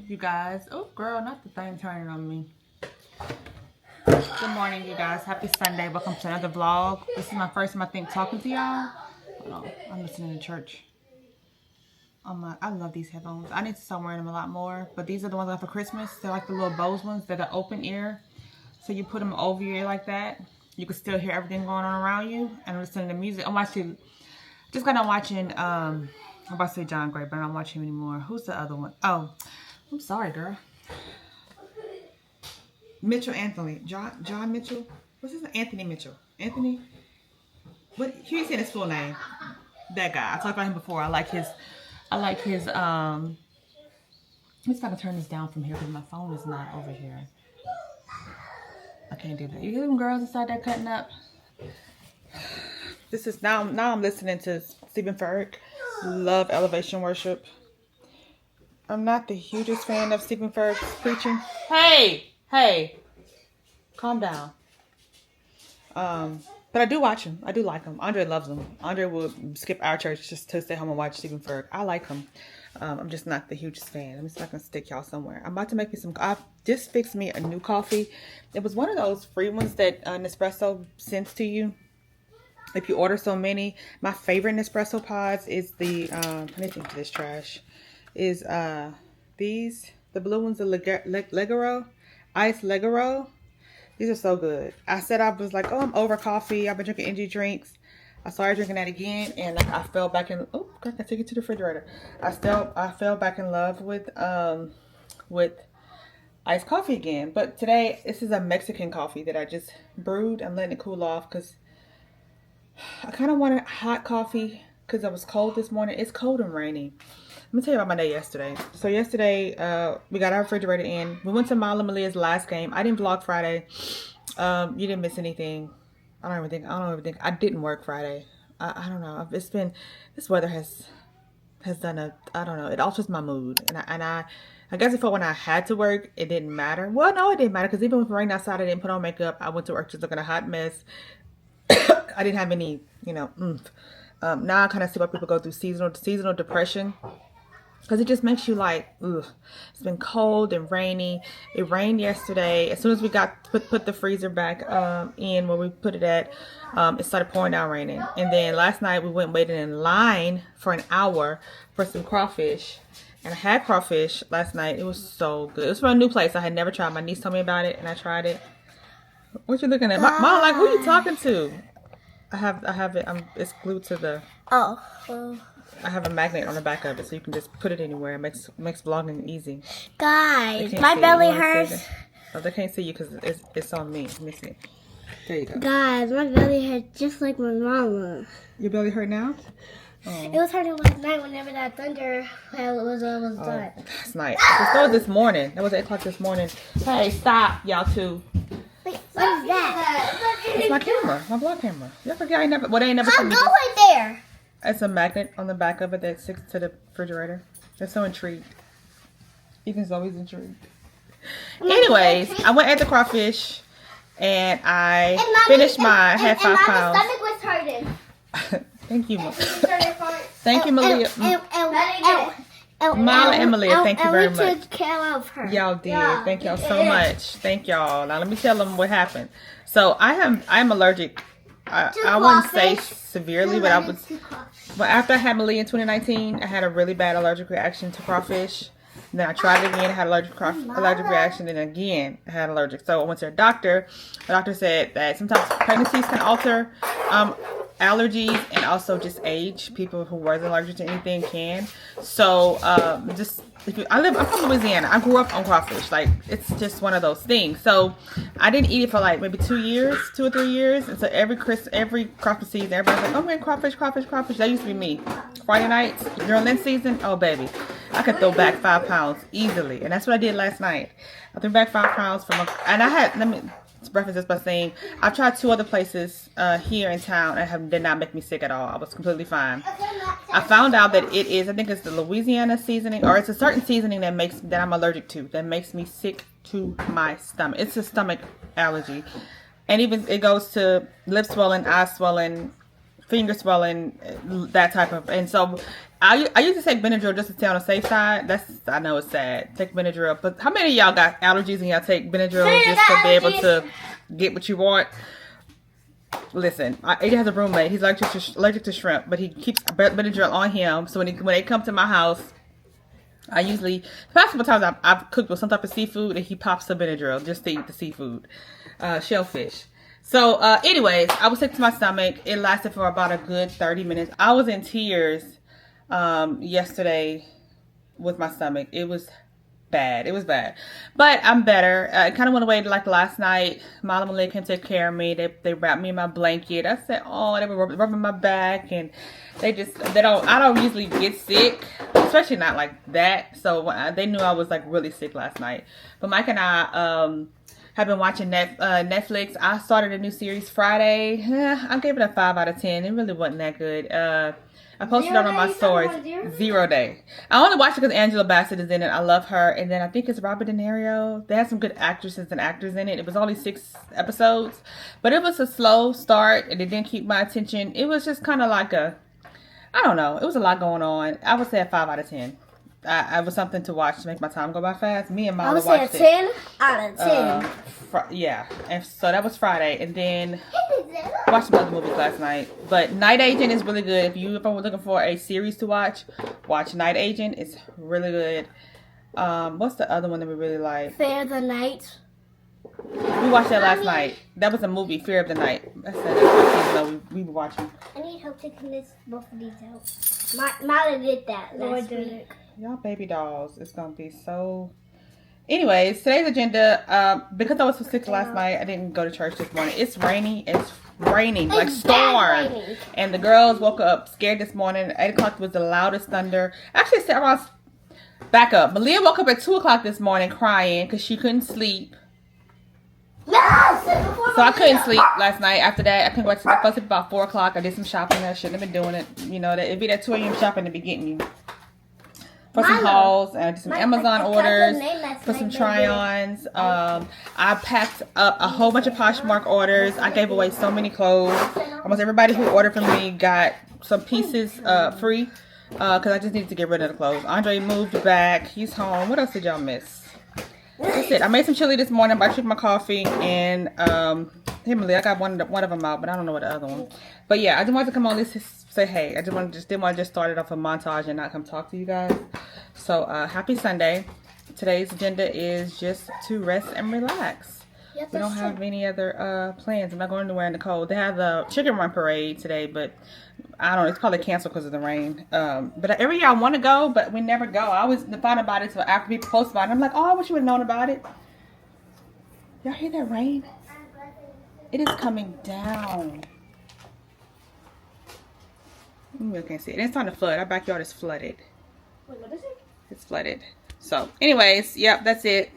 You guys, oh girl, not the thing turning on me. Good morning, you guys. Happy Sunday. Welcome to another vlog. This is my first time, I think, talking to y'all. Hold on, I'm listening to church. I love these headphones. I need to start wearing them a lot more, but these are the ones I got for Christmas. They're like the little Bose ones that are open ear, so you put them over your ear like that. You can still hear everything going on around you and listening to music. I'm watching, just got done watching. I'm about to say John Gray, but I don't watch him anymore. Who's the other one? Oh, I'm sorry, girl. Mitchell Anthony. John Mitchell? What's his name? Anthony Mitchell. Anthony? What? He's in his full name. That guy. I talked about him before. I like his, let me see if I can turn this down from here because my phone is not over here. I can't do that. You hear them girls inside there cutting up? This is, now I'm listening to Stephen Furtick. Love Elevation Worship. I'm not the hugest fan of Stephen Furtick's preaching. Hey, calm down. But I do watch him. I do like him. Andre loves him. Andre would skip our church just to stay home and watch Stephen Furtick. I like him. I'm just not the hugest fan. I'm just not gonna stick y'all somewhere. I'm about to make me some. I just fixed me a new coffee. It was one of those free ones that Nespresso sends to you if you order so many. My favorite Nespresso pods is the. Let me think of this trash. Is these, the blue ones, the Legaro, Ice Legaro. These are so good. I said I was like, oh, I'm over coffee. I've been drinking energy drinks. I started drinking that again, and like I fell back in. Oh, I can take it to the refrigerator. I fell back in love with iced coffee again. But today, this is a Mexican coffee that I just brewed. I'm letting it cool off because I kind of wanted hot coffee because it was cold this morning. It's cold and rainy. Let me tell you about my day yesterday. So yesterday, we got our refrigerator in. We went to Mile and Malia's last game. I didn't vlog Friday. You didn't miss anything. I don't even think I didn't work Friday. I don't know. It's been, this weather has done a, I don't know. It alters my mood. And I guess if when I had to work, it didn't matter. Well, no, it didn't matter because even with rain outside, I didn't put on makeup. I went to work just looking a hot mess. I didn't have any, you know, oomph. Now I kind of see why people go through seasonal depression. Because it just makes you like, ugh. It's been cold and rainy. It rained yesterday. As soon as we got put the freezer back in where we put it at, it started pouring down raining. And then last night we went and waited in line for an hour for some crawfish. And I had crawfish last night. It was so good. It was from a new place I had never tried. My niece told me about it and I tried it. What you looking at? Mom, like, who you talking to? I have it. It's glued to the. Oh. I have a magnet on the back of it, so you can just put it anywhere. It makes vlogging easy. Guys, my belly hurts. Oh, they can't see you because it's on me. Let me see. There you go. Guys, my belly hurt just like my mama. Your belly hurt now? Oh. It was hurting last night whenever that thunder was done. Last night. That was this morning. That was 8 o'clock this morning. Hey, stop, y'all two. Wait, what is that? It's my camera, my vlog camera. Y'all forget I ain't never. Well, they ain't never. I'll go right there. It's a magnet on the back of it that sticks to the refrigerator. They're so intrigued. Ethan's always intrigued. Anyways, I went at the crawfish and I finished my half 5 pounds. My stomach was hurting. Thank you, thank you, Malia. Mama and Malia, thank you very much. We took care of her. Y'all did. Thank y'all so much. Thank y'all. Now let me tell them what happened. So I am allergic. I wouldn't say severely, but I was. But after I had Malia in 2019, I had a really bad allergic reaction to crawfish. And then I tried it again, I had allergic reaction, and again I had allergic. So I went to a doctor. The doctor said that sometimes pregnancies can alter allergies, and also just age. People who wasn't allergic to anything can. So just I'm from Louisiana. I grew up on crawfish. Like, it's just one of those things. So I didn't eat it for like maybe 2 or 3 years. And so every crawfish season, everybody's like, oh man, crawfish. That used to be me. Friday nights during Lent season, oh baby, I could throw back 5 pounds easily. And that's what I did last night. I threw back 5 pounds and I had, let me preface this by saying, I've tried 2 other places here in town and did not make me sick at all. I was completely fine. I found out that it is, I think it's the Louisiana seasoning, or it's a certain seasoning that I'm allergic to, that makes me sick to my stomach. It's a stomach allergy. And even it goes to lip swelling, eye swelling, finger swelling, that type of, and so I used to take Benadryl just to stay on the safe side. I know it's sad. Take Benadryl. But how many of y'all got allergies and y'all take Benadryl just to be able to get what you want? Listen, Adrian has a roommate. He's allergic to shrimp, but he keeps Benadryl on him. So when they come to my house, I usually, the past couple times I've cooked with some type of seafood, and he pops the Benadryl just to eat the seafood, shellfish. So anyways, I was sick to my stomach. It lasted for about a good 30 minutes. I was in tears yesterday with my stomach. It was bad. But I'm better. It kind of went away like last night. Mom and Malia came to take care of me. They wrapped me in my blanket. I said, oh, they were rubbing my back, and I don't usually get sick, especially not like that. So they knew I was like really sick last night. But Mike and I have been watching Netflix. I started a new series Friday. I gave it a 5 out of 10. It really wasn't that good. I posted it on my stories. 0 Day. I only watched it because Angela Bassett is in it. I love her. And then I think it's Robert De Niro. They had some good actresses and actors in it. It was only 6 episodes. But it was a slow start, and it didn't keep my attention. It was just kind of like I don't know. It was a lot going on. I would say a 5 out of 10. I was something to watch to make my time go by fast. Me and Mama watched it. I would say a 10 out of 10. Yeah. And so that was Friday. And then watched some other movies last night. But Night Agent is really good. If you were looking for a series to watch Night Agent. It's really good. What's the other one that we really like? Fear the Night. We watched that last night. That was a movie, Fear of the Night. That's what we were watching. I need help taking both of these out. Molly did that last week. Y'all baby dolls. It's going to be so... Anyways, today's agenda, because I was so sick last night, I didn't go to church this morning. It's rainy. It's raining, like storm. Raining. And the girls woke up scared this morning. 8 o'clock was the loudest thunder. Actually, it's around... Back up. Malia woke up at 2 o'clock this morning crying because she couldn't sleep. So I couldn't sleep last night. After that, I couldn't go to sleep. I fell asleep about 4 o'clock. I did some shopping. I shouldn't have been doing it. You know, it'd be that 2 a.m. shopping to be getting you. For some hauls, and I did some Amazon orders, for some try-ons. I packed up a whole bunch of Poshmark orders. I gave away so many clothes. Almost everybody who ordered from me got some pieces free, because I just needed to get rid of the clothes. Andre moved back. He's home. What else did y'all miss? That's it. I made some chili this morning, but I took my coffee, and hey, Malia, I got one of them out, but I don't know what the other one. But yeah, I just wanted to come on this say hey. I didn't want to just start it off a montage and not come talk to you guys. So happy Sunday. Today's agenda is just to rest and relax. Yep, we don't have any other plans. I'm not going anywhere in the cold. They have the chicken run parade today, but I don't know. It's probably canceled because of the rain. But every year I want to go, but we never go. I always find about it until after people post about it. I'm like, oh, I wish you would have known about it. Y'all hear that rain? It is coming down. You can't see it. It's starting to flood. Our backyard is flooded. Wait, what is it? It's flooded. So, anyways, yep, that's it.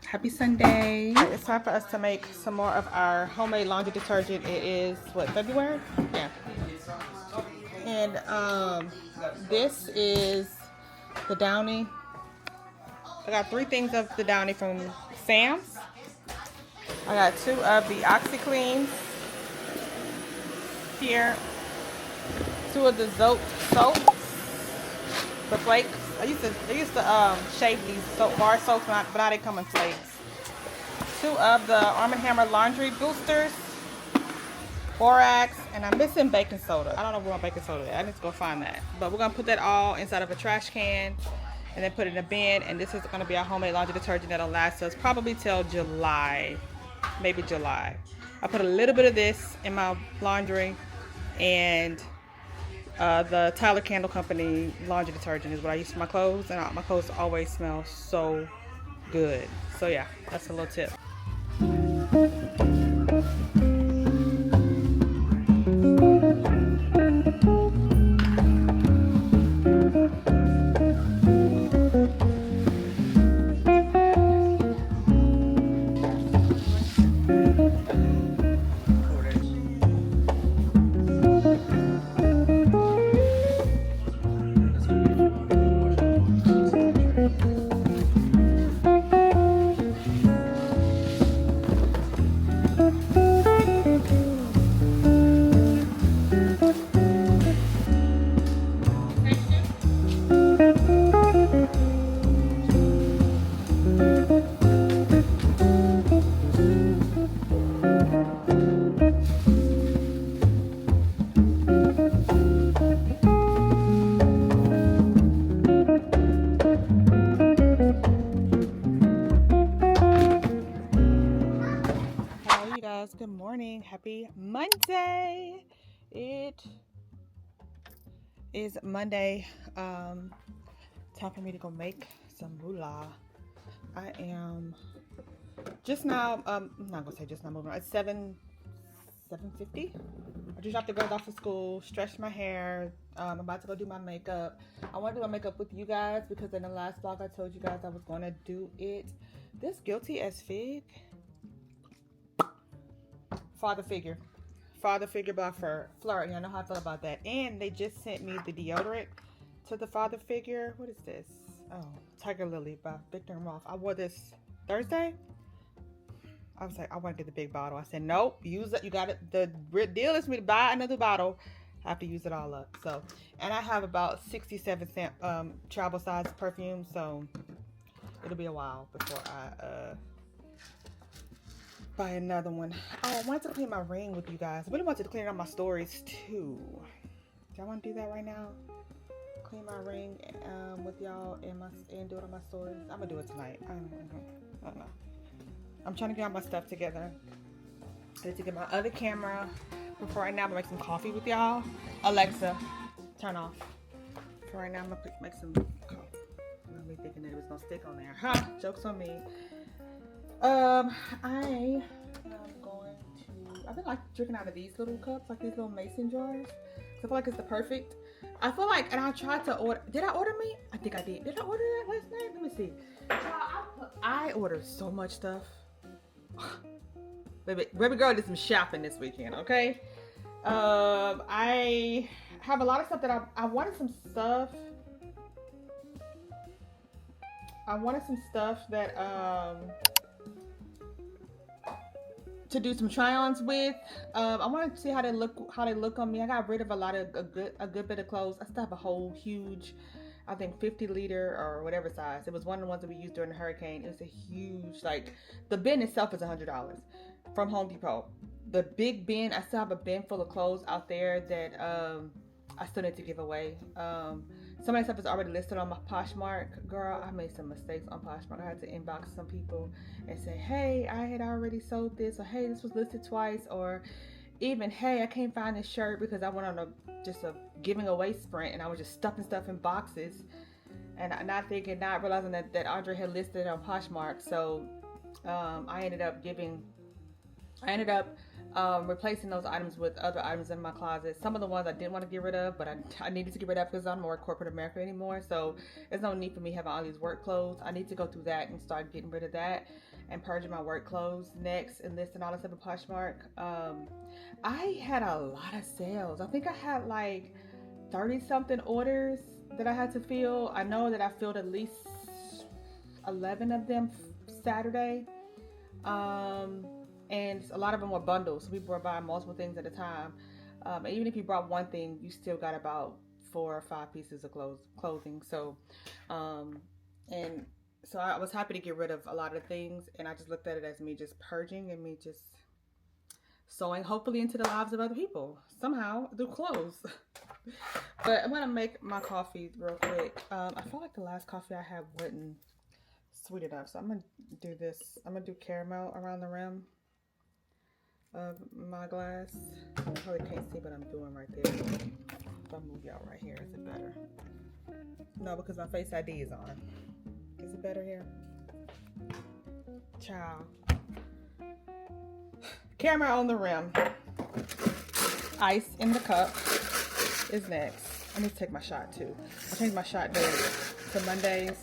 Happy Sunday. It's time for us to make some more of our homemade laundry detergent. It is, what, February? Yeah. And this is the Downy. I got 3 things of the Downy from Sam's. I got 2 of the OxyCleans here. 2 of the Zote soaps, the flakes. I used to shave these bar soaps, but now they come in flakes. 2 of the Arm & Hammer laundry boosters, borax, and I'm missing baking soda. I don't know where my baking soda is. I need to go find that. But we're gonna put that all inside of a trash can and then put it in a bin. And this is gonna be our homemade laundry detergent that'll last us probably till July, maybe July. I put a little bit of this in my laundry, and the Tyler Candle Company laundry detergent is what I use for my clothes, and my clothes always smell so good. So yeah, that's a little tip. Good morning. Happy Monday. It is Monday. Time for me to go make some moolah. I am just now, I'm not gonna say just now moving on. It's 7:50. I just dropped the girls off of school, stretched my hair. I'm about to go do my makeup. I want to do my makeup with you guys because in the last vlog I told you guys I was going to do it. This Guilty as Fig. Father Figure by Fleur. Y'all know how I feel about that. And they just sent me the deodorant to the Father Figure. What is this? Oh, Tiger Lily by Victor and Rolf. I wore this Thursday. I was like, I want to get the big bottle. I said, nope, use it. You got it. The deal is for me to buy another bottle. I have to use it all up. So, and I have about 67 cent travel size perfume. So it'll be a while before I buy another one. Oh, I wanted to clean my ring with you guys. I really wanted to clean it on my stories too. Do I want to do that right now? Clean my ring with y'all and do it on my stories. I'm gonna do it tonight. I don't know. I'm trying to get all my stuff together. I need to get my other camera. Before right now, I'm gonna make some coffee with y'all. Alexa, turn off. For right now, I'm gonna make some coffee. I'm thinking that it was gonna stick on there. Huh? Joke's on me. I am going to, I've been like drinking out of these little cups, like these little mason jars. I feel like it's the perfect. I feel like, and I tried to order, did I order meat? I think I did. Did I order that last night? Let me see. I ordered so much stuff. Baby girl did some shopping this weekend, okay? I have a lot of stuff that I wanted some stuff. I wanted some stuff that, to do some try-ons with. I wanted to see how they look on me. I got rid of a good bit of clothes. I still have a whole huge, I think 50 liter or whatever size. It was one of the ones that we used during the hurricane. It was a huge, like, the bin itself is $100 from Home Depot. The big bin, I still have a bin full of clothes out there that I still need to give away. Some of that stuff is already listed on my Poshmark. Girl, I made some mistakes on Poshmark. I had to inbox some people and say, hey, I had already sold this, or hey, this was listed twice, or even, hey, I can't find this shirt because I went on a giving away sprint and I was just stuffing stuff in boxes and not realizing that Andre had listed it on Poshmark. So I ended up replacing those items with other items in my closet. Some of the ones I didn't want to get rid of, but I needed to get rid of because I'm more corporate America anymore. So there's no need for me having all these work clothes. I need to go through that and start getting rid of that and purging my work clothes next, and listing all this stuff in Poshmark. I had a lot of sales. I think I had like 30 something orders that I had to fill. I know that I filled at least 11 of them Saturday. And a lot of them were bundles, so people were buying multiple things at a time. And even if you brought one thing, you still got about 4 or 5 pieces of clothing. So, and so I was happy to get rid of a lot of things, and I just looked at it as me just purging and me just sewing, hopefully, into the lives of other people somehow through clothes. But I'm gonna make my coffee real quick. I felt like the last coffee I had wasn't sweet enough, so I'm gonna do this. I'm gonna do caramel around the rim of my glass. You probably can't see what I'm doing right there. If I move y'all right here, is it better? No, because my Face ID is on. Is it better here? Ciao. Caramel on the rim. Ice in the cup is next. I need to take my shot too. I changed my shot day to Mondays.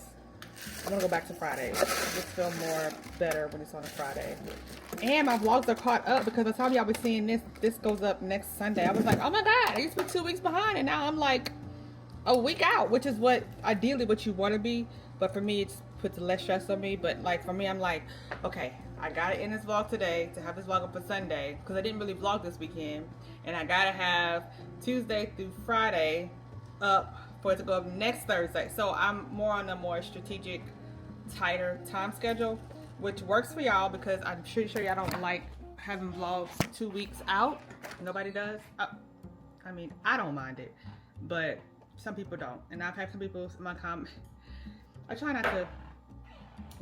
I'm gonna go back to Fridays. I just feel more better when it's on a Friday. And my vlogs are caught up because by the time y'all be seeing this goes up next Sunday. I was like, oh my God, I used to be 2 weeks behind, and now I'm like a week out, which is ideally what you want to be. But for me, it puts less stress on me. But like for me, I'm like, okay, I gotta end this vlog today to have this vlog up for Sunday, because I didn't really vlog this weekend, and I gotta have Tuesday through Friday up for it to go up next Thursday. So I'm more on a more strategic, tighter time schedule, which works for y'all because I'm pretty sure y'all don't like having vlogs 2 weeks out. Nobody does. I mean, I don't mind it, but some people don't. And I've had some people in my comment. I try not to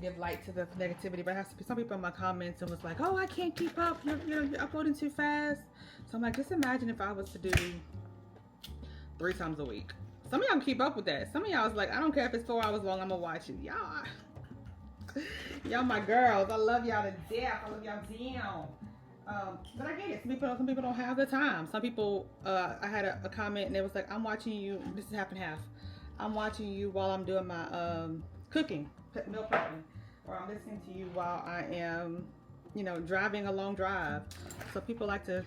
give light to the negativity, but I have some people in my comments and was like, oh, I can't keep up. You're uploading too fast. So I'm like, just imagine if I was to do 3 times a week. Some of y'all keep up with that. Some of y'all was like, I don't care if it's 4 hours long, I'm gonna watch it. Y'all my girls. I love y'all to death. I love y'all down. But I get it. Some people don't have the time. Some people, I had a comment and it was like, I'm watching you. This is half and half. I'm watching you while I'm doing my cooking, meal prepping, or I'm listening to you while I am, driving a long drive. So people like to,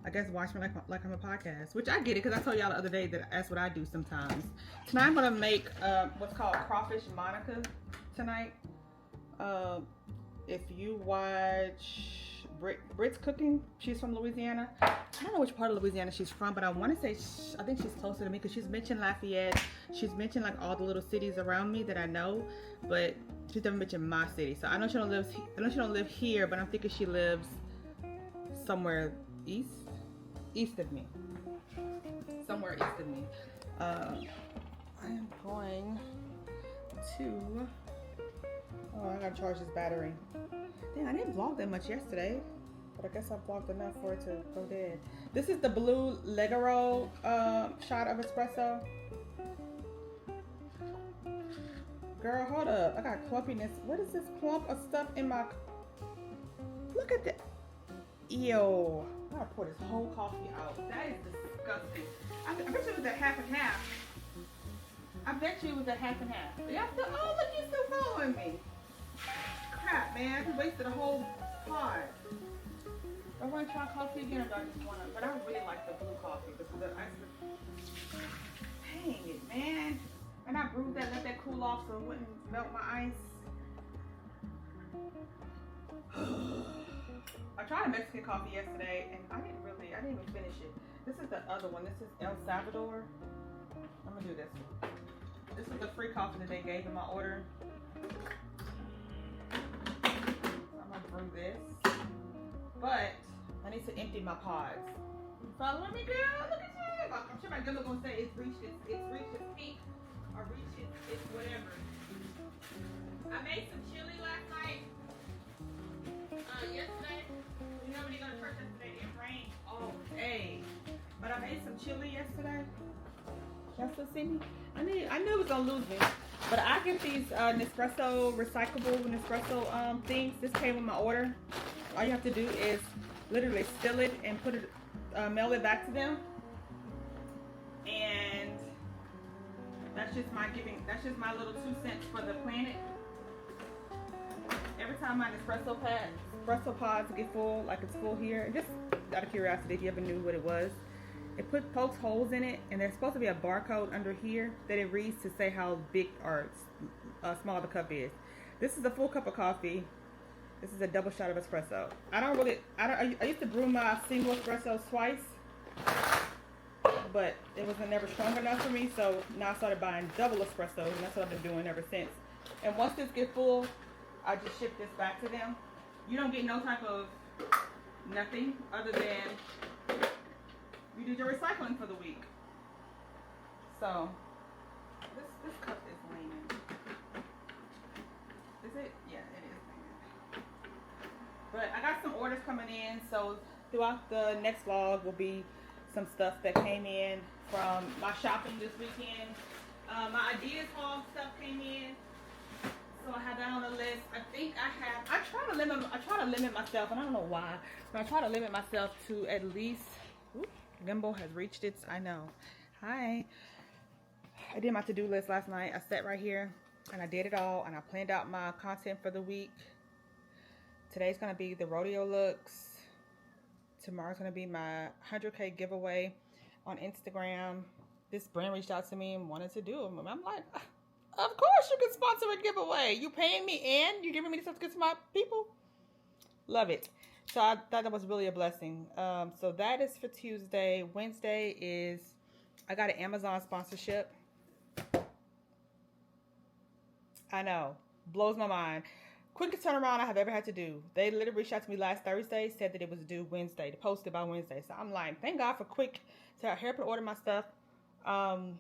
I guess, watch me like I'm a podcast, which I get it, because I told y'all the other day that that's what I do sometimes. Tonight I'm gonna make what's called crawfish Monica tonight. If you watch Brit's cooking, she's from Louisiana. I don't know which part of Louisiana she's from, but I want to say I think she's closer to me, because she's mentioned Lafayette. She's mentioned like all the little cities around me that I know, but she's never mentioned my city. So I know she don't live here, but I'm thinking she lives somewhere east of me. Somewhere east of me. I am going to. Oh, I gotta charge this battery. Dang, I didn't vlog that much yesterday, but I guess I vlogged enough for it to go dead. This is the blue Legaro shot of espresso. Girl, hold up. I got clumpiness. What is this clump of stuff in my... Look at that. Ew. I gotta pour this whole coffee out. That is disgusting. I bet you it was at half and half. I bet you it was at half and half. Y'all still... Oh, look, you're still following me. Crap, man. I just wasted a whole pot. Do I want to try coffee again, or do I just want to... But I really like the blue coffee because the ice... Dang it, man. And I brewed that, let that cool off so it wouldn't melt my ice. I tried a Mexican coffee yesterday and I didn't even finish it. This is the other one. This is El Salvador. I'm gonna do this one. This is the free coffee that they gave in my order. So I'm gonna brew this. But I need to empty my pods. You following me, girl? Look at you. I'm sure my girl is gonna say it's reached its peak. Or reach it's whatever. I made some chili last night. Yesterday. You know when you go to church yesterday, it rained all day. But I made some chili yesterday. Y'all still see me? I knew it was gonna lose me. But I get these Nespresso recyclable Nespresso things. This came with my order. All you have to do is literally steal it and put it, mail it back to them. And that's just my little 2 cents for the planet. Every time my espresso pods get full, like it's full here, just out of curiosity, if you ever knew what it was, it pokes holes in it, and there's supposed to be a barcode under here that it reads to say how big or small the cup is. This is a full cup of coffee. This is a double shot of espresso. I used to brew my single espresso twice, but it was never strong enough for me, so now I started buying double espressos, and that's what I've been doing ever since. And once this gets full, I just ship this back to them. You don't get no type of nothing other than you did your recycling for the week. So this cup is laying. Is it? Yeah, it is laying. But I got some orders coming in, so throughout the next vlog will be some stuff that came in from my shopping this weekend. My Adidas haul stuff came in, so I have that on the list. I think I try to limit myself, and I don't know why, but I try to limit myself to at least. Oops, Limbo has reached its. I know. Hi. I did my to-do list last night. I sat right here and I did it all, and I planned out my content for the week. Today's gonna be the rodeo looks. Tomorrow's gonna be my 100K giveaway on Instagram. This brand reached out to me and wanted to do them. I'm like, of course you can sponsor a giveaway. You paying me and you giving me stuff to get to my people. Love it. So I thought that was really a blessing. So that is for Tuesday. Wednesday is, I got an Amazon sponsorship. I know, blows my mind. Quickest turnaround I have ever had to do. They literally reached out to me last Thursday, said that it was due Wednesday, to post it by Wednesday. So I'm like, thank God for quick. So I hurry up and order my stuff. Friday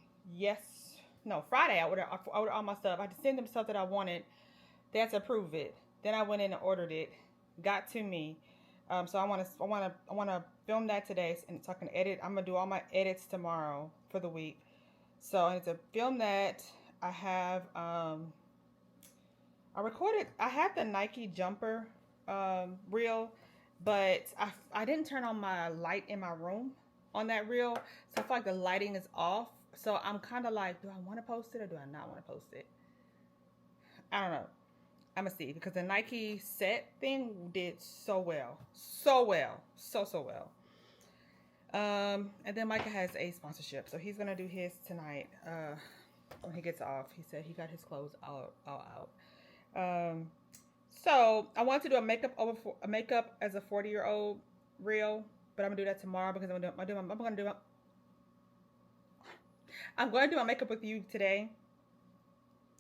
I ordered all my stuff. I had to send them stuff that I wanted. They had to approve it. Then I went in and ordered it. Got to me. So I want to film that today, and so I can edit. I'm gonna do all my edits tomorrow for the week. So I need to film that. I have I had the Nike jumper reel, but I didn't turn on my light in my room on that reel, so I feel like the lighting is off. So I'm kind of like, do I want to post it or do I not want to post it? I don't know. I'm gonna see, because the Nike set thing did so well. So well. And then Micah has a sponsorship, so he's gonna do his tonight when he gets off. He said he got his clothes all out. So I want to do a makeup as a 40-year-old reel, but I'm gonna do that tomorrow because I'm going to do my makeup with you today,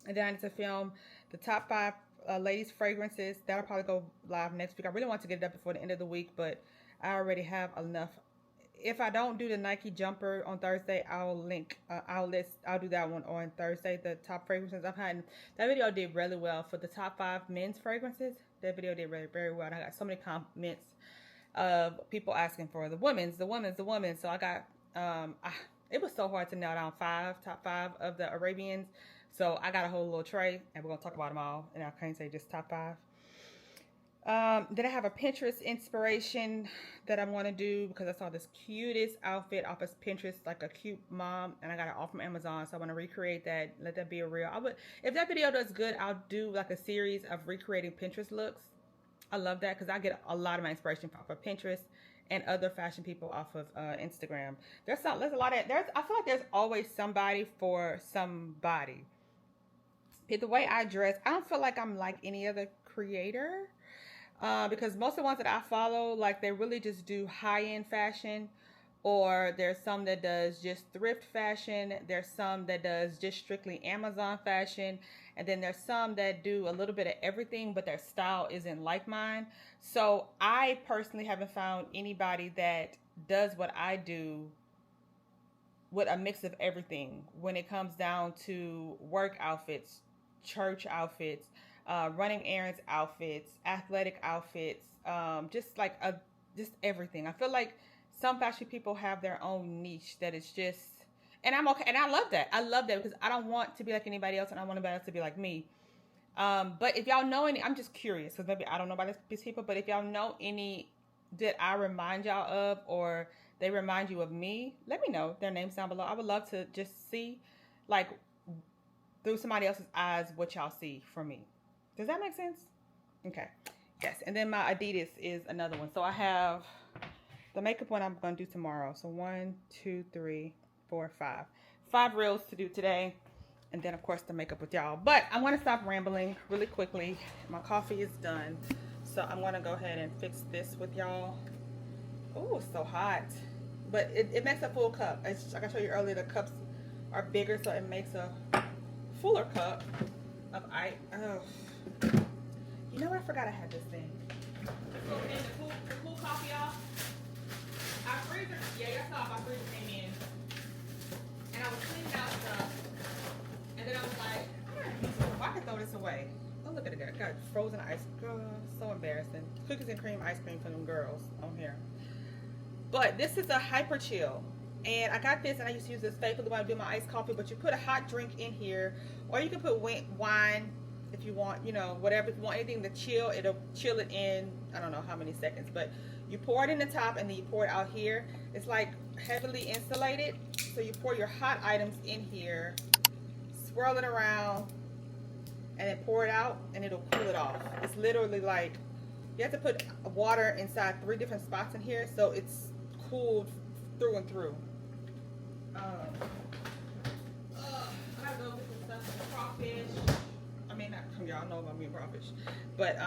and then I need to film the top 5 ladies fragrances. That'll probably go live next week. I really want to get it up before the end of the week, but I already have enough. If I don't do the Nike jumper on Thursday, I'll do that one on Thursday. The top fragrances I've had. That video did really well for the top 5 men's fragrances. That video did very, very well. And I got so many comments of people asking for the women's. So I got it was so hard to nail down top 5 of the Arabians. So I got a whole little tray, and we're gonna talk about them all. And I can't say just top 5. Then I have a Pinterest inspiration that I'm going to do because I saw this cutest outfit off of Pinterest, like a cute mom, and I got it all from Amazon. So I want to recreate that, let that be a reel. If that video does good, I'll do like a series of recreating Pinterest looks. I love that because I get a lot of my inspiration off of Pinterest and other fashion people off of Instagram. I feel like there's always somebody for somebody. The way I dress, I don't feel like I'm like any other creator. Because most of the ones that I follow, like, they really just do high-end fashion, or there's some that does just thrift fashion. There's some that does just strictly Amazon fashion, and then there's some that do a little bit of everything, but their style isn't like mine. So I personally haven't found anybody that does what I do with a mix of everything when it comes down to work outfits, church outfits, running errands outfits, athletic outfits, just everything. I feel like some fashion people have their own niche that is just, And I'm okay. And I love that. I love that because I don't want to be like anybody else, and I want anybody else to be like me. But if y'all know any, I'm just curious because maybe I don't know about these people, but if y'all know any that I remind y'all of, or they remind you of me, let me know their names down below. I would love to just see, like, through somebody else's eyes, what y'all see from me. Does that make sense? Okay. Yes. And then my Adidas is another one. So I have the makeup one I'm going to do tomorrow. So 1, 2, 3, 4, 5. 5 reels to do today. And then, of course, the makeup with y'all. But I'm going to stop rambling really quickly. My coffee is done. So I'm going to go ahead and fix this with y'all. Oh, it's so hot. But it makes a full cup. It's, like I showed you earlier, the cups are bigger. So it makes a fuller cup of ice. Oh. You know what? I forgot I had this thing. The cool coffee off. Our freezer, yeah, y'all saw my freezer came in. And I was cleaning out stuff. And then I was like, I can throw this away. Oh, look at it. Got frozen ice. Girl, so embarrassing. Cookies and cream ice cream for them girls on here. But this is a hyper chill. And I got this, and I used to use this faithfully when I do my iced coffee. But you put a hot drink in here, or you can put wine if you want, you know, whatever. If you want anything to chill, it'll chill it in, I don't know how many seconds. But you pour it in the top, and then you pour it out here. It's like heavily insulated. So you pour your hot items in here, swirl it around, and then pour it out, and it'll cool it off. It's literally like, you have to put water inside 3 different spots in here, so it's cooled through and through. I gotta go get some stuff from crawfish. I mean, y'all know about me and crawfish, but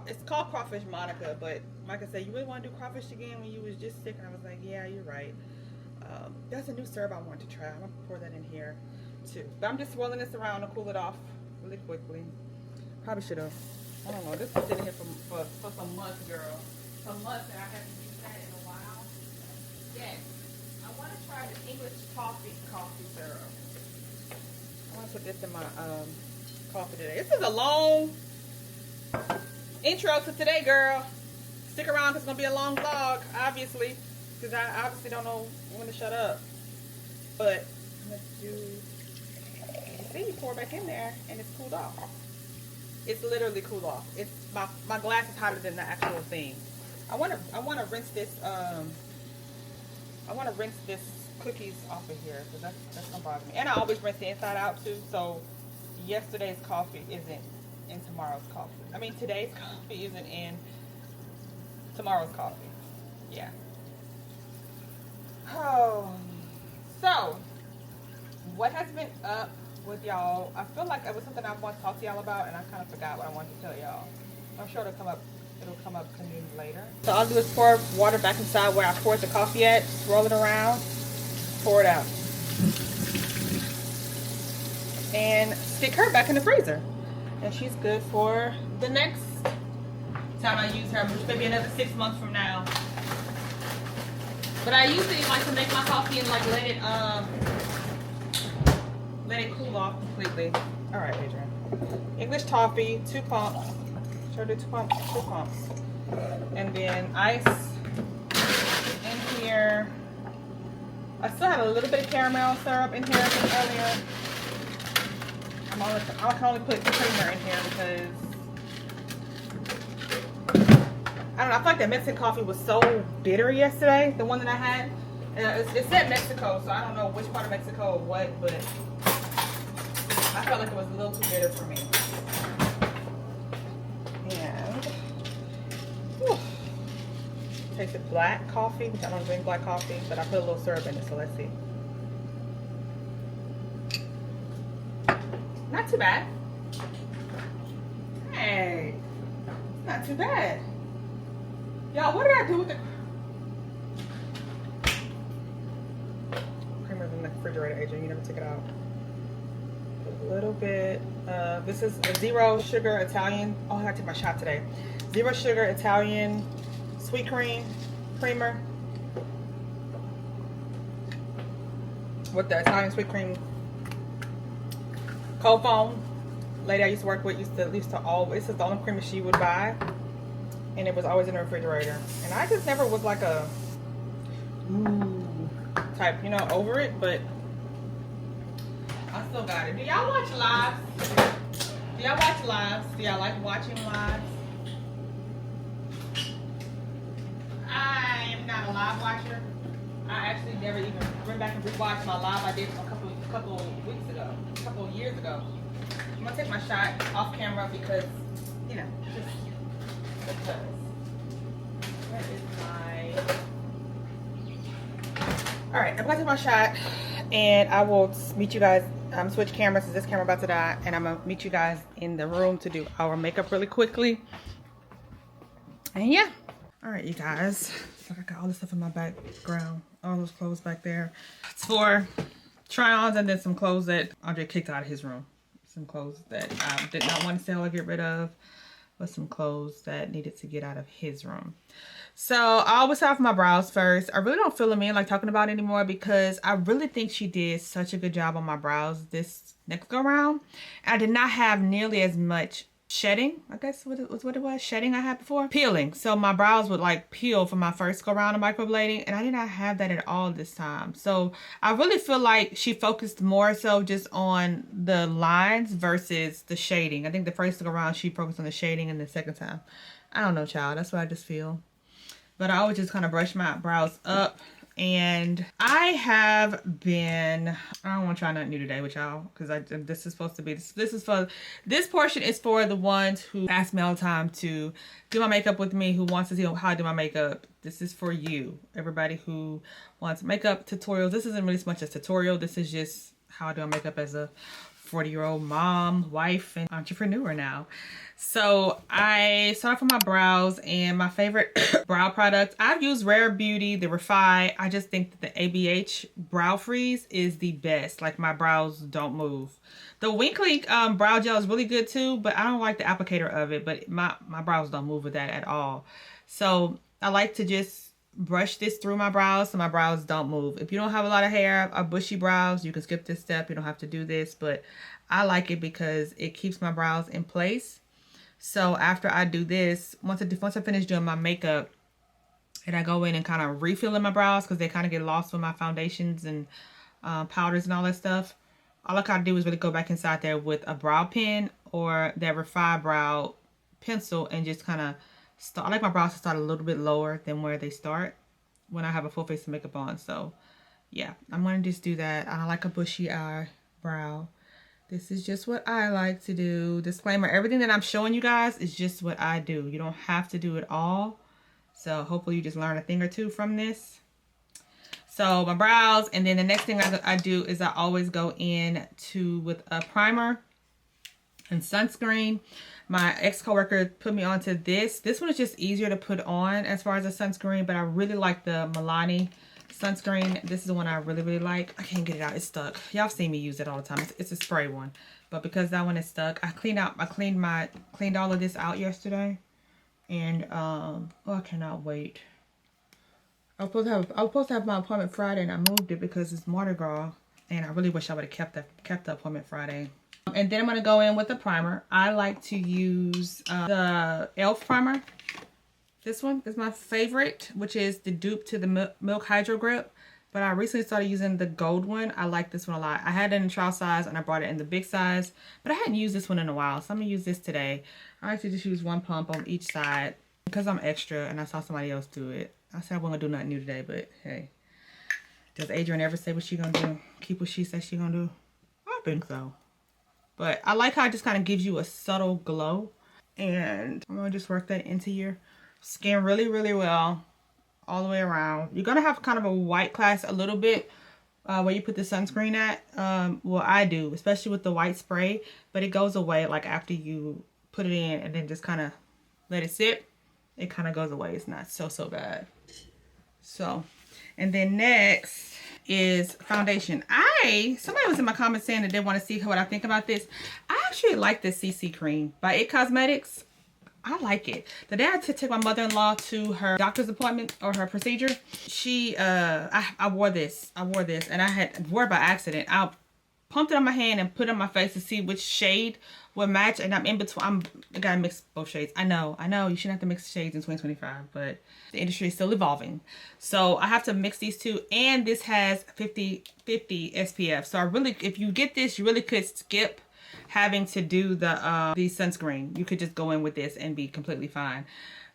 it's called Crawfish Monica. But like I said, you really want to do crawfish again when you was just sick? And I was like, yeah, you're right. There's a new syrup I want to try. I'm gonna pour that in here too. But I'm just swirling this around to cool it off really quickly. Probably should have. I don't know. This was sitting here for some months, girl. Some months, and I haven't used that in a while. Yes. I want to try the English coffee syrup. I want to put this in my coffee today. This is a long intro to today, girl. Stick around because it's going to be a long vlog, obviously. Because I obviously don't know when to shut up. But let's do... You see, you pour it back in there and it's cooled off. It's literally cooled off. It's my glass is hotter than the actual thing. I want to rinse this cookies off of here because that's gonna bother me. And I always rinse the inside out too. So yesterday's coffee isn't in tomorrow's coffee. I mean, today's coffee isn't in tomorrow's coffee. Yeah. Oh, so what has been up with y'all? I feel like it was something I want to talk to y'all about, and I kind of forgot what I wanted to tell y'all. I'm sure it'll come up community later. So all I'll do is pour water back inside where I poured the coffee at, swirl it around, pour it out, and stick her back in the freezer. And she's good for the next time I use her, which may be another 6 months from now. But I usually like to make my coffee and like let it cool off completely. All right, Adrianne. English toffee, 2 pumps. Should I do 2 pumps? 2 pumps. And then ice in here. I still have a little bit of caramel syrup in here from earlier. I can only put creamer in here because I don't know. I feel like that Mexican coffee was so bitter yesterday. The one that I had. It said Mexico, so I don't know which part of Mexico or what, but I felt like it was a little too bitter for me. And tasted black coffee, which I don't drink black coffee, but I put a little syrup in it, so let's see. Not too bad. Hey, not too bad. Y'all, what did I do with the creamer's in the refrigerator, Adrianne? You never took it out. A little bit. This is a 0 sugar Italian. Oh, I gotta take my shot today. 0 sugar Italian sweet creamer with the Italian sweet cream cold foam. Lady I used to work with used to always, this is the only creamer she would buy, and it was always in the refrigerator. And I just never was like a ooh type, you know, over it, but I still got it. Do y'all watch lives? Do y'all watch lives? Do y'all like watching lives? I am not a live watcher. I actually never even went back and rewatched my live I did a couple weeks ago, a couple years ago. I'm gonna take my shot off camera because, you know, just because. Where is my... All right, I'm gonna take my shot and I will meet you guys. I'm switch cameras because this camera about to die, and I'm gonna meet you guys in the room to do our makeup really quickly. And yeah. All right, you guys. So I got all this stuff in my background, all those clothes back there. It's for try-ons and then some clothes that Andre kicked out of his room. Some clothes that I did not want to sell or get rid of, but some clothes that needed to get out of his room. So I always start with my brows first. I really don't feel them in like talking about it anymore because I really think she did such a good job on my brows this next go around. I did not have nearly as much shedding, I guess what it was, shedding I had before. Peeling. So my brows would like peel from my first go around of microblading, and I did not have that at all this time. So I really feel like she focused more so just on the lines versus the shading. I think the first go around she focused on the shading, and the second time, I don't know, child. That's what I just feel. But I always just kind of brush my brows up. And I have been, I don't want to try nothing new today with y'all because this is supposed to be, this portion is for the ones who ask me all the time to do my makeup with me, who wants to see how I do my makeup. This is for you, everybody who wants makeup tutorials. This isn't really so much a tutorial. This is just how I do my makeup as a 40-year-old mom, wife, and entrepreneur now. So I start off with my brows, and my favorite brow product, I've used Rare Beauty, the Refi. I just think that the ABH Brow Freeze is the best. Like, my brows don't move. The Wink Link brow gel is really good too, but I don't like the applicator of it, but my brows don't move with that at all. So I like to just brush this through my brows so my brows don't move. If you don't have a lot of hair or bushy brows, you can skip this step. You don't have to do this, but I like it because it keeps my brows in place. So after I do this, once I finish doing my makeup, and I go in and kind of refill in my brows because they kind of get lost with my foundations and powders and all that stuff, all I gotta do is really go back inside there with a brow pen or that Refi brow pencil and just kind of start. I like my brows to start a little bit lower than where they start when I have a full face of makeup on. So yeah, I'm gonna just do that. I don't like a bushy eyebrow. This is just what I like to do. Disclaimer, everything that I'm showing you guys is just what I do. You don't have to do it all. So hopefully you just learn a thing or two from this. So my brows, and then the next thing I do is I always go in with a primer and sunscreen. My ex-coworker put me onto this. This one is just easier to put on as far as a sunscreen, but I really like the Milani sunscreen. This is the one I really, really like. I can't get it out. It's stuck. Y'all seen me use it all the time. It's a spray one. But because that one is stuck, I cleaned all of this out yesterday. And oh, I cannot wait. I was supposed to have my appointment Friday, and I moved it because it's Mardi Gras. And I really wish I would have kept the appointment Friday. And then I'm going to go in with the primer. I like to use the e.l.f. primer. This one is my favorite, which is the dupe to the Milk Hydro Grip. But I recently started using the gold one. I like this one a lot. I had it in trial size and I brought it in the big size. But I hadn't used this one in a while, so I'm going to use this today. I like to just use one pump on each side because I'm extra and I saw somebody else do it. I said I wasn't going to do nothing new today, but hey. Does Adrianne ever say what she going to do? Keep what she says she going to do? I think so. But I like how it just kind of gives you a subtle glow. And I'm going to just work that into your skin really, really well. All the way around. You're going to have kind of a white cast a little bit where you put the sunscreen at. Well, I do, especially with the white spray. But it goes away like after you put it in and then just kind of let it sit. It kind of goes away. It's not so bad. So, and then next is foundation. Somebody was in my comments saying that they want to see what I think about this. I actually like this CC cream by It Cosmetics. I like it. The day I took my mother-in-law to her doctor's appointment or her procedure, I wore this. And I wore it by accident. pumped it on my hand and put it on my face to see which shade would match. And I'm in between. I gotta mix both shades. I know. You shouldn't have to mix shades in 2025, but the industry is still evolving. So I have to mix these two. And this has 50 SPF. So if you get this, you really could skip having to do the sunscreen. You could just go in with this and be completely fine.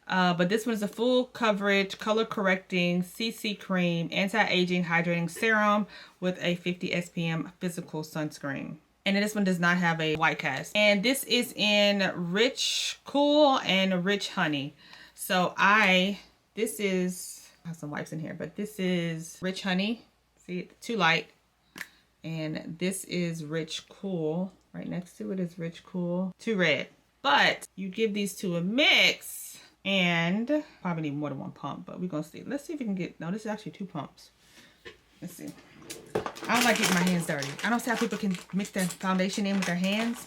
But this one is a full coverage, color correcting, CC cream, anti-aging hydrating serum with a 50 SPF physical sunscreen. And this one does not have a white cast. And this is in Rich Cool and Rich Honey. So I have some wipes in here, but this is Rich Honey. See, it's too light. And this is Rich Cool. Right next to it is Rich Cool. Too red. But you give these two a mix. And probably need more than one pump, but we're gonna see. Let's see if we can get, no, this is actually 2 pumps. Let's see. I don't like getting my hands dirty. I don't see how people can mix their foundation in with their hands.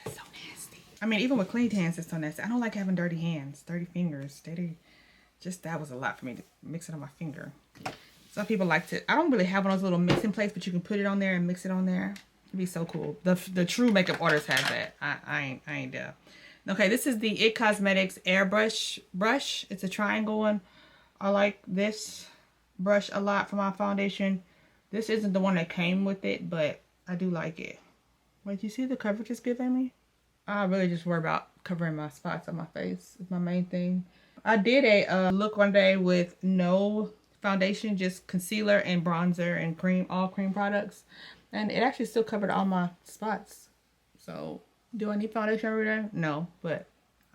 That's so nasty. I mean, even with clean hands, it's so nasty. I don't like having dirty hands, dirty fingers. That was a lot for me to mix it on my finger. Some people like to, I don't really have one of those little mixing plates, but you can put it on there and mix it on there. It'd be so cool. The true makeup artists have that. I ain't there. Okay, this is the IT Cosmetics Airbrush brush. It's a triangle one. I like this brush a lot for my foundation. This isn't the one that came with it, but I do like it. Wait, you see the coverage it's giving me? I really just worry about covering my spots on my face. It's my main thing. I did a look one day with no foundation, just concealer and bronzer and cream, all cream products. And it actually still covered all my spots. So, do I need foundation every day? No, but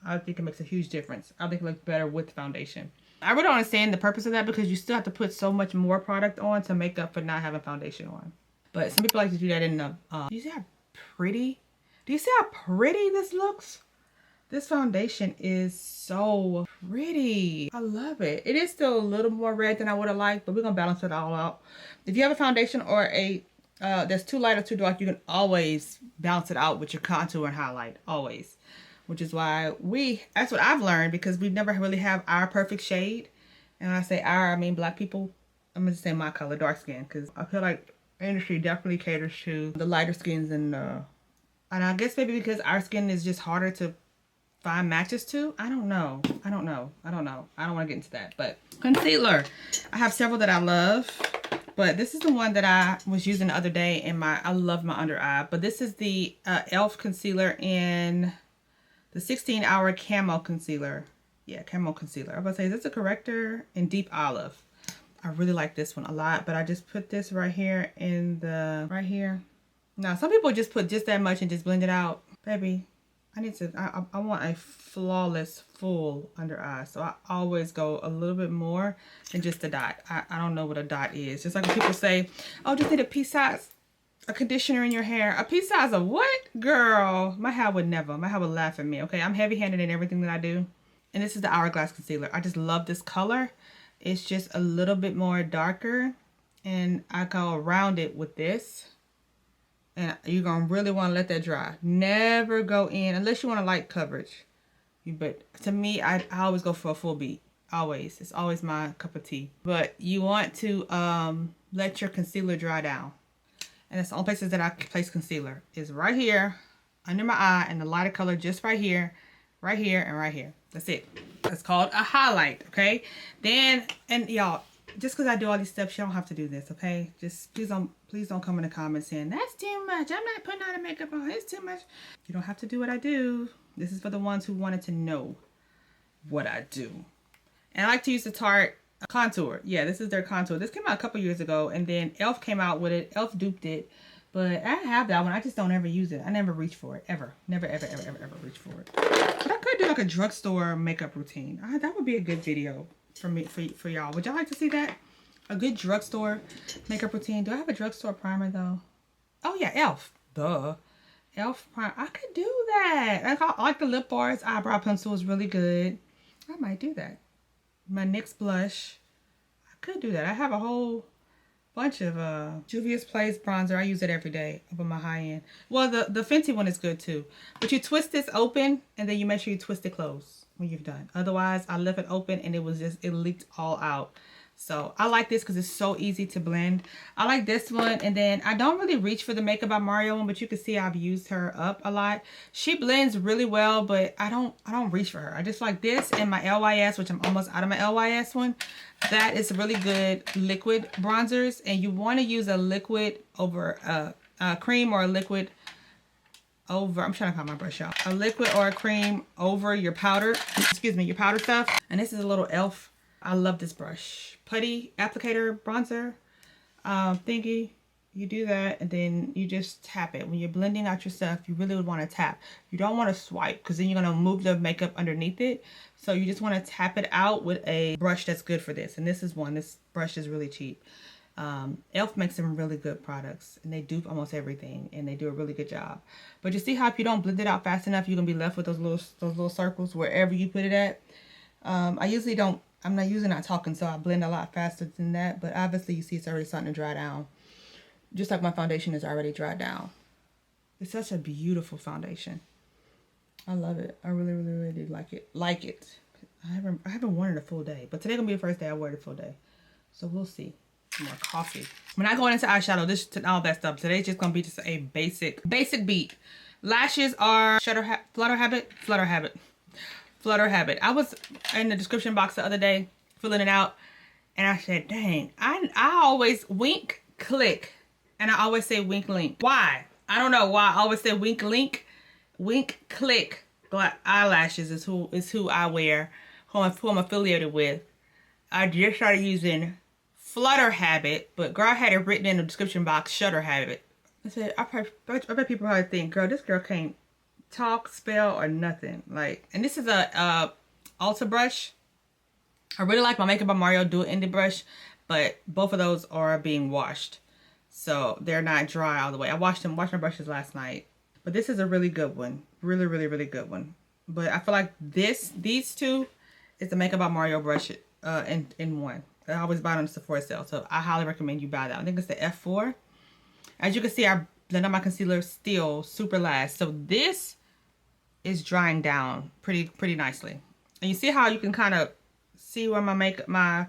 I think it makes a huge difference. I think it looks better with foundation. I really don't understand the purpose of that because you still have to put so much more product on to make up for not having foundation on. But some people like to do that in the, do you see how pretty? Do you see how pretty this looks? This foundation is so pretty. I love it. It is still a little more red than I would have liked, but we're going to balance it all out. If you have a foundation or a that's too light or too dark, you can always balance it out with your contour and highlight, always. Which is why that's what I've learned, because we never really have our perfect shade. And when I say our, I mean black people. I'm going to say my color, dark skin, because I feel like the industry definitely caters to the lighter skins. And I guess maybe because our skin is just harder to find matches to. I don't know. I don't want to get into that. But concealer. I have several that I love. But this is the one that I was using the other day in I love my under eye. But this is the e.l.f. concealer in the 16-hour camo concealer. Yeah, camo concealer. I was about to say, is this a corrector in deep olive? I really like this one a lot. But I just put this right here right here. Now, some people just put just that much and just blend it out. Baby, I want a flawless full under eye. So I always go a little bit more than just a dot. I don't know what a dot is. Just like when people say, oh, just need a pea size, a conditioner in your hair. A pea size of what? Girl, my hair would laugh at me. Okay, I'm heavy handed in everything that I do. And this is the Hourglass concealer. I just love this color. It's just a little bit more darker. And I go around it with this. And you're going to really want to let that dry. Never go in, unless you want a light coverage. But to me, I always go for a full beat. Always. It's always my cup of tea. But you want to let your concealer dry down. And that's the only places that I place concealer. Is right here, under my eye, and the lighter color just right here, and right here. That's it. That's called a highlight, okay? Then, and y'all, just because I do all these steps, you don't have to do this, okay? Just please don't come in the comments saying, that's too much. I'm not putting all the makeup on. It's too much. You don't have to do what I do. This is for the ones who wanted to know what I do. And I like to use the Tarte contour. Yeah, this is their contour. This came out a couple years ago, and then e.l.f. came out with it. e.l.f. duped it. But I have that one. I just don't ever use it. I never reach for it. Ever. Never, ever reach for it. But I could do like a drugstore makeup routine. That would be a good video for y'all. Would y'all like to see that? A good drugstore makeup routine. Do I have a drugstore primer though? Oh yeah, e.l.f. Duh. e.l.f. primer. I could do that. I like the lip bars. Eyebrow pencil is really good. I might do that. My NYX blush. I could do that. I have a whole bunch of Juvia's Place bronzer. I use it every day over my high end. Well, the Fenty one is good too. But you twist this open and then you make sure you twist it closed when you're done. Otherwise, I left it open and it leaked all out. So I like this because it's so easy to blend. I like this one. And then I don't really reach for the Makeup by Mario one, but you can see I've used her up a lot. She blends really well, but I don't reach for her. I just like this and my LYS, which I'm almost out of my LYS one. That is really good liquid bronzers. And you want to use a liquid over a cream, or a liquid over, I'm trying to call my brush out. A liquid or a cream over your powder, excuse me, your powder stuff. And this is a little e.l.f. I love this brush. Putty applicator bronzer thingy. You do that and then you just tap it. When you're blending out your stuff, you really would want to tap. You don't want to swipe because then you're going to move the makeup underneath it. So you just want to tap it out with a brush that's good for this. And this is one. This brush is really cheap. e.l.f. makes some really good products and they dupe almost everything and they do a really good job. But you see how if you don't blend it out fast enough, you're going to be left with those little circles wherever you put it at. I usually don't. I'm usually not talking, so I blend a lot faster than that. But obviously, you see it's already starting to dry down. Just like my foundation is already dried down. It's such a beautiful foundation. I love it. I really, really, really do like it. I haven't worn it a full day. But today going to be the first day I wear it a full day. So we'll see. Some more coffee. When I go into eyeshadow, all that stuff. Today's just going to be just a basic beat. Lashes are Flutter Habit. I was in the description box the other day filling it out and I said, dang, I always wink, click, and I always say wink, link. Why? I don't know why I always say wink, link, wink, click. Eyelashes is who I wear, who I'm affiliated with. I just started using Flutter Habit, but girl, I had it written in the description box, Shutter Habit. I said, I bet people probably think, girl, this girl can't talk, spell, or nothing. Like, and this is a Ulta brush. I really like my Makeup by Mario dual-ended brush, but both of those are being washed, so they're not dry all the way. I washed my brushes last night, but this is a really good one. Really, really, really good one. But I feel like these two is the Makeup by Mario brush in one. I always buy it on the Sephora sale, so I highly recommend you buy that. I think it's the F4. As you can see, I blend out my concealer still super last, so this is drying down pretty nicely. And you see how you can kind of see where my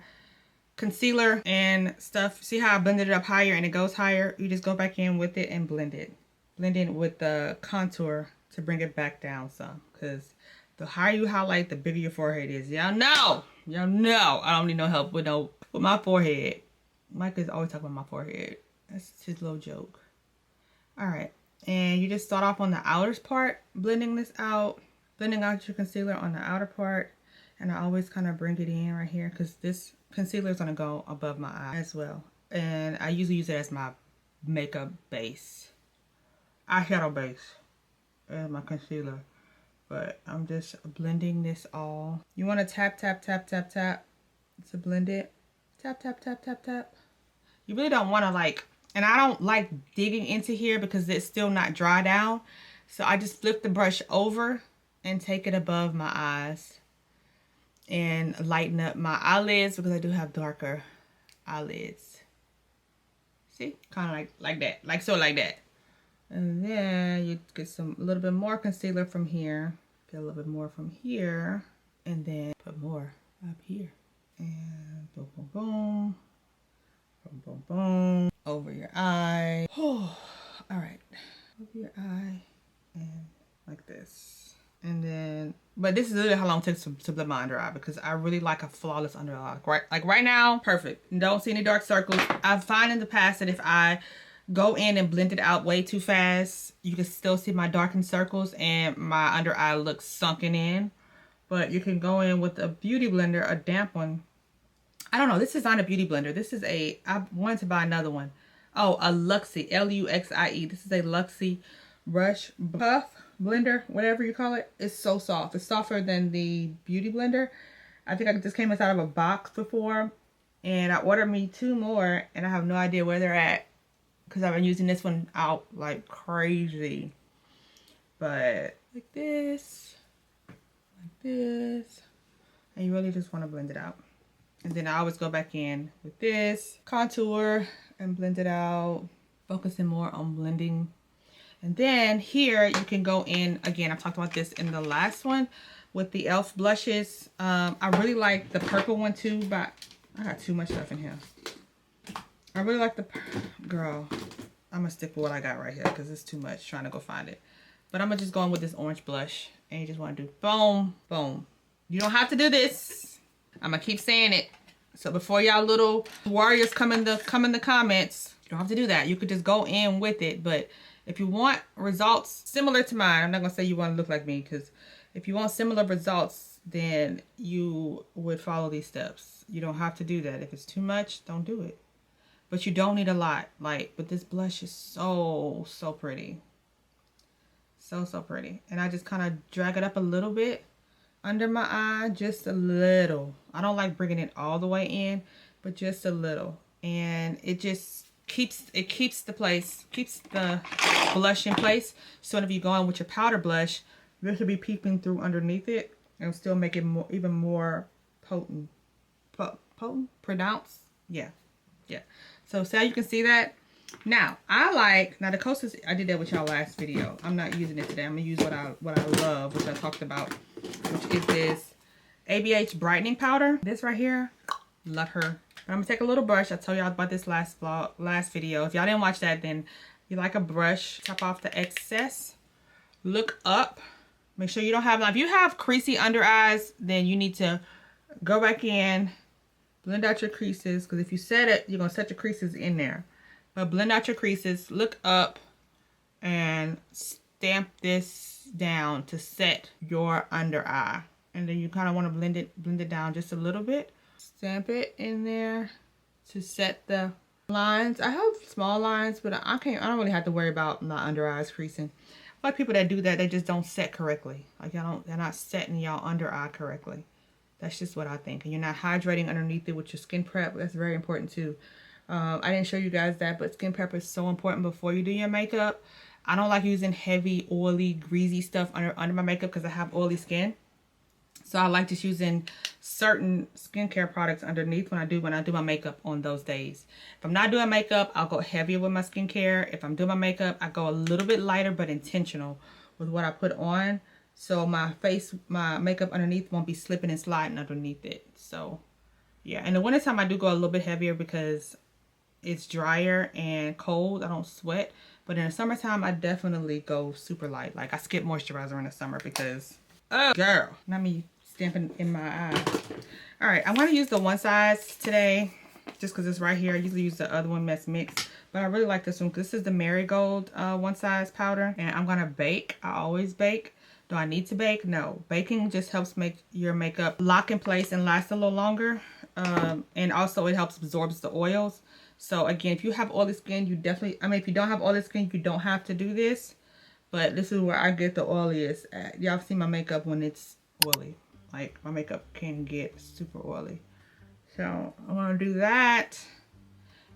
concealer and stuff, see how I blended it up higher and it goes higher? You just go back in with it and blend it with the contour to bring it back down some, because the higher you highlight, the bigger your forehead is. Y'all know I don't need no help with my forehead. Mike is always talking about my forehead. That's his little joke. All right. And you just start off on the outer part, blending out your concealer on the outer part. And I always kind of bring it in right here because this concealer is going to go above my eye as well. And I usually use it as my makeup base, eyeshadow base, as my concealer. But I'm just blending this all. You want to tap to blend it. Tap. You really don't want to like, and I don't like digging into here because it's still not dry down. So I just flip the brush over and take it above my eyes and lighten up my eyelids because I do have darker eyelids. See? Kind of like that. Like that. And then you get a little bit more concealer from here. Get a little bit more from here. And then put more up here. And boom, boom, boom. Boom, boom, boom. Over your eye. Oh, all right. Over your eye. And like this. And then, but this is literally how long it takes to blend my under eye because I really like a flawless under eye. Like right now, perfect. Don't see any dark circles. I've found in the past that if I go in and blend it out way too fast, you can still see my darkened circles and my under eye looks sunken in. But you can go in with a beauty blender, a damp one. I don't know. This is not a beauty blender. This is I wanted to buy another one. Oh, a Luxie, Luxie. This is a Luxie brush puff blender, whatever you call it. It's so soft. It's softer than the beauty blender. I think I just came inside of a box before and I ordered me 2 more and I have no idea where they're at because I've been using this one out like crazy. But like this, and you really just want to blend it out. And then I always go back in with this contour and blend it out, focusing more on blending. And then here you can go in, again, I talked about this in the last one with the e.l.f. blushes. I really like the purple one too, but I got too much stuff in here. I really like the, girl, I'm gonna stick with what I got right here because it's too much trying to go find it. But I'm gonna just go in with this orange blush and you just wanna do boom, boom. You don't have to do this. I'm gonna keep saying it. So before y'all little warriors come in the comments, you don't have to do that. You could just go in with it. But if you want results similar to mine, I'm not gonna say you wanna look like me, because if you want similar results, then you would follow these steps. You don't have to do that. If it's too much, don't do it. But you don't need a lot. Like, but this blush is so pretty. So pretty. And I just kind of drag it up a little bit under my eye, just a little. I don't like bringing it all the way in, but just a little. And it just keeps the blush in place. So if you go in with your powder blush, this will be peeping through underneath it and still make it even more potent. Pronounced? Yeah. So see how you can see that? Now the Kosas, I did that with y'all last video. I'm not using it today. I'm gonna use what I love, which I talked about, which is this ABH brightening powder. This right here, love her. But I'm gonna take a little brush. I told y'all about this last video. If y'all didn't watch that, then you like a brush, top off the excess, look up, make sure you don't have, now if you have creasy under eyes, then you need to go back in, blend out your creases, because if you set it, you're going to set your creases in there. But blend out your creases, look up, and stamp this down to set your under eye. And then you kind of want to blend it down just a little bit. Stamp it in there to set the lines. I have small lines, but I don't really have to worry about my under eyes creasing. A lot of people that do that, they just don't set correctly. Like they're not setting y'all under eye correctly. That's just what I think. And you're not hydrating underneath it with your skin prep. That's very important too. I didn't show you guys that, but skin prep is so important before you do your makeup. I don't like using heavy, oily, greasy stuff under my makeup because I have oily skin. So I like just using certain skincare products underneath when I do my makeup on those days. If I'm not doing makeup, I'll go heavier with my skincare. If I'm doing my makeup, I go a little bit lighter but intentional with what I put on. So my makeup underneath won't be slipping and sliding underneath it. So yeah, in the wintertime I do go a little bit heavier because it's drier and cold. I don't sweat. But in the summertime, I definitely go super light. Like I skip moisturizer in the summer because, oh girl, not me stamping in my eye. All right, I'm gonna use the one size today just because it's right here. I usually use the other one, Mess Mix. But I really like this one because this is the Marigold one size powder. And I'm gonna bake. I always bake. Do I need to bake? No. Baking just helps make your makeup lock in place and last a little longer. And also it helps absorb the oils. So again, if you have oily skin, you definitely, if you don't have oily skin, you don't have to do this. But this is where I get the oiliest at. Y'all see my makeup when it's oily. Like my makeup can get super oily. So I'm gonna do that.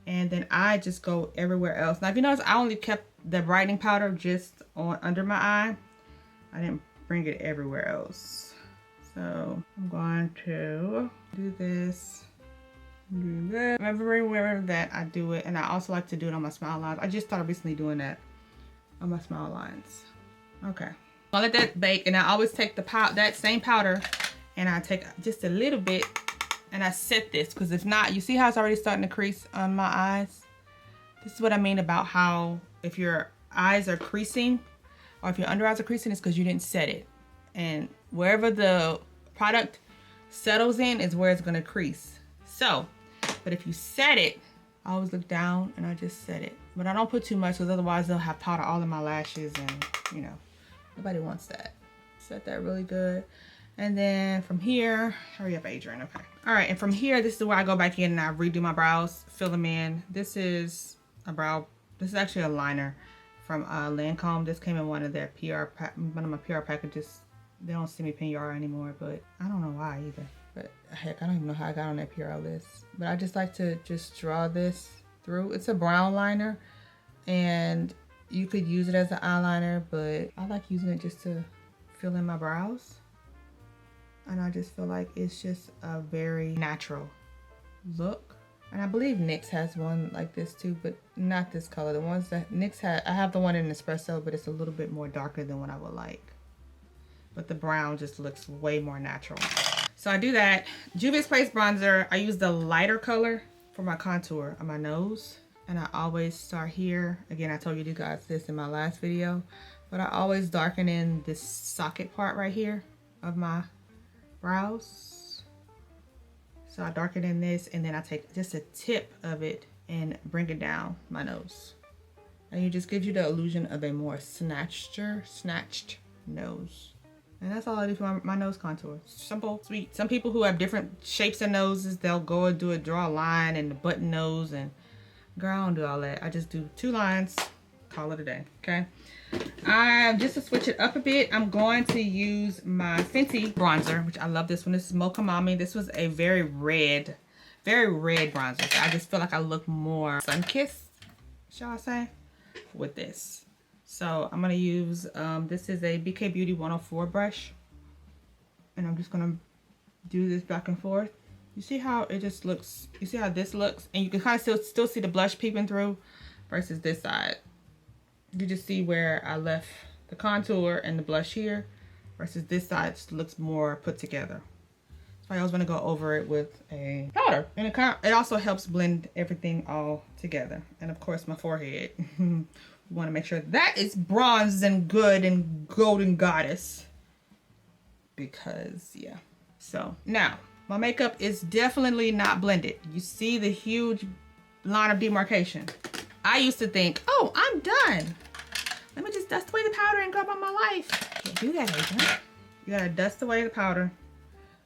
And then I just go everywhere else. Now if you notice, I only kept the brightening powder just on under my eye. I didn't bring it everywhere else. So I'm going to do this, do that. Everywhere that I do it. And I also like to do it on my smile lines. I just started recently doing that on my smile lines. Okay. I'll let that bake. And I always take that same powder and I take just a little bit and I set this. Because if not, you see how it's already starting to crease on my eyes? This is what I mean about how if your eyes are creasing, or if your under eyes are creasing, it's because you didn't set it. And wherever the product settles in is where it's going to crease. So, but if you set it, I always look down and I just set it. But I don't put too much because otherwise they'll have powder all in my lashes and, you know, nobody wants that. Set that really good. And then from here, hurry up, Adrianne. Okay. All right. And from here, this is where I go back in and I redo my brows, fill them in. This is actually a liner from Lancome. This came in one of my PR packages. They don't send me PR anymore, but I don't know why either. But heck, I don't even know how I got on that PR list. But I just like to just draw this through. It's a brown liner, and you could use it as an eyeliner, but I like using it just to fill in my brows. And I just feel like it's just a very natural look. And I believe NYX has one like this too, but not this color. The ones that NYX had, I have the one in espresso, but it's a little bit more darker than what I would like. But the brown just looks way more natural. So I do that. Juvia's Place bronzer, I use the lighter color for my contour on my nose. And I always start here. Again, I told you guys this in my last video. But I always darken in this socket part right here of my brows. So I darken in this, and then I take just a tip of it and bring it down my nose. And it just gives you the illusion of a more snatched nose. And that's all I do for my nose contour. Simple, sweet. Some people who have different shapes of noses, they'll go and draw a line and the button nose, and girl, I don't do all that. I just do 2 lines, call it a day, okay? Just to switch it up a bit, I'm going to use my Fenty bronzer, which I love this one. This is Mocha Mommy. This was a very red bronzer. So I just feel like I look more sun-kissed, shall I say, with this. So I'm going to use, this is a BK Beauty 104 brush. And I'm just going to do this back and forth. You see how it just looks, you see how this looks? And you can kind of still see the blush peeping through versus this side. You just see where I left the contour and the blush here versus this side just looks more put together. So I always want to go over it with a powder. And it also helps blend everything all together. And of course my forehead. You want to make sure that is bronzed and good and golden goddess. Because, yeah. So, now, my makeup is definitely not blended. You see the huge line of demarcation. I used to think, oh, I'm done. Let me just dust away the powder and go about my life. Can't do that, Adrianne. You gotta dust away the powder,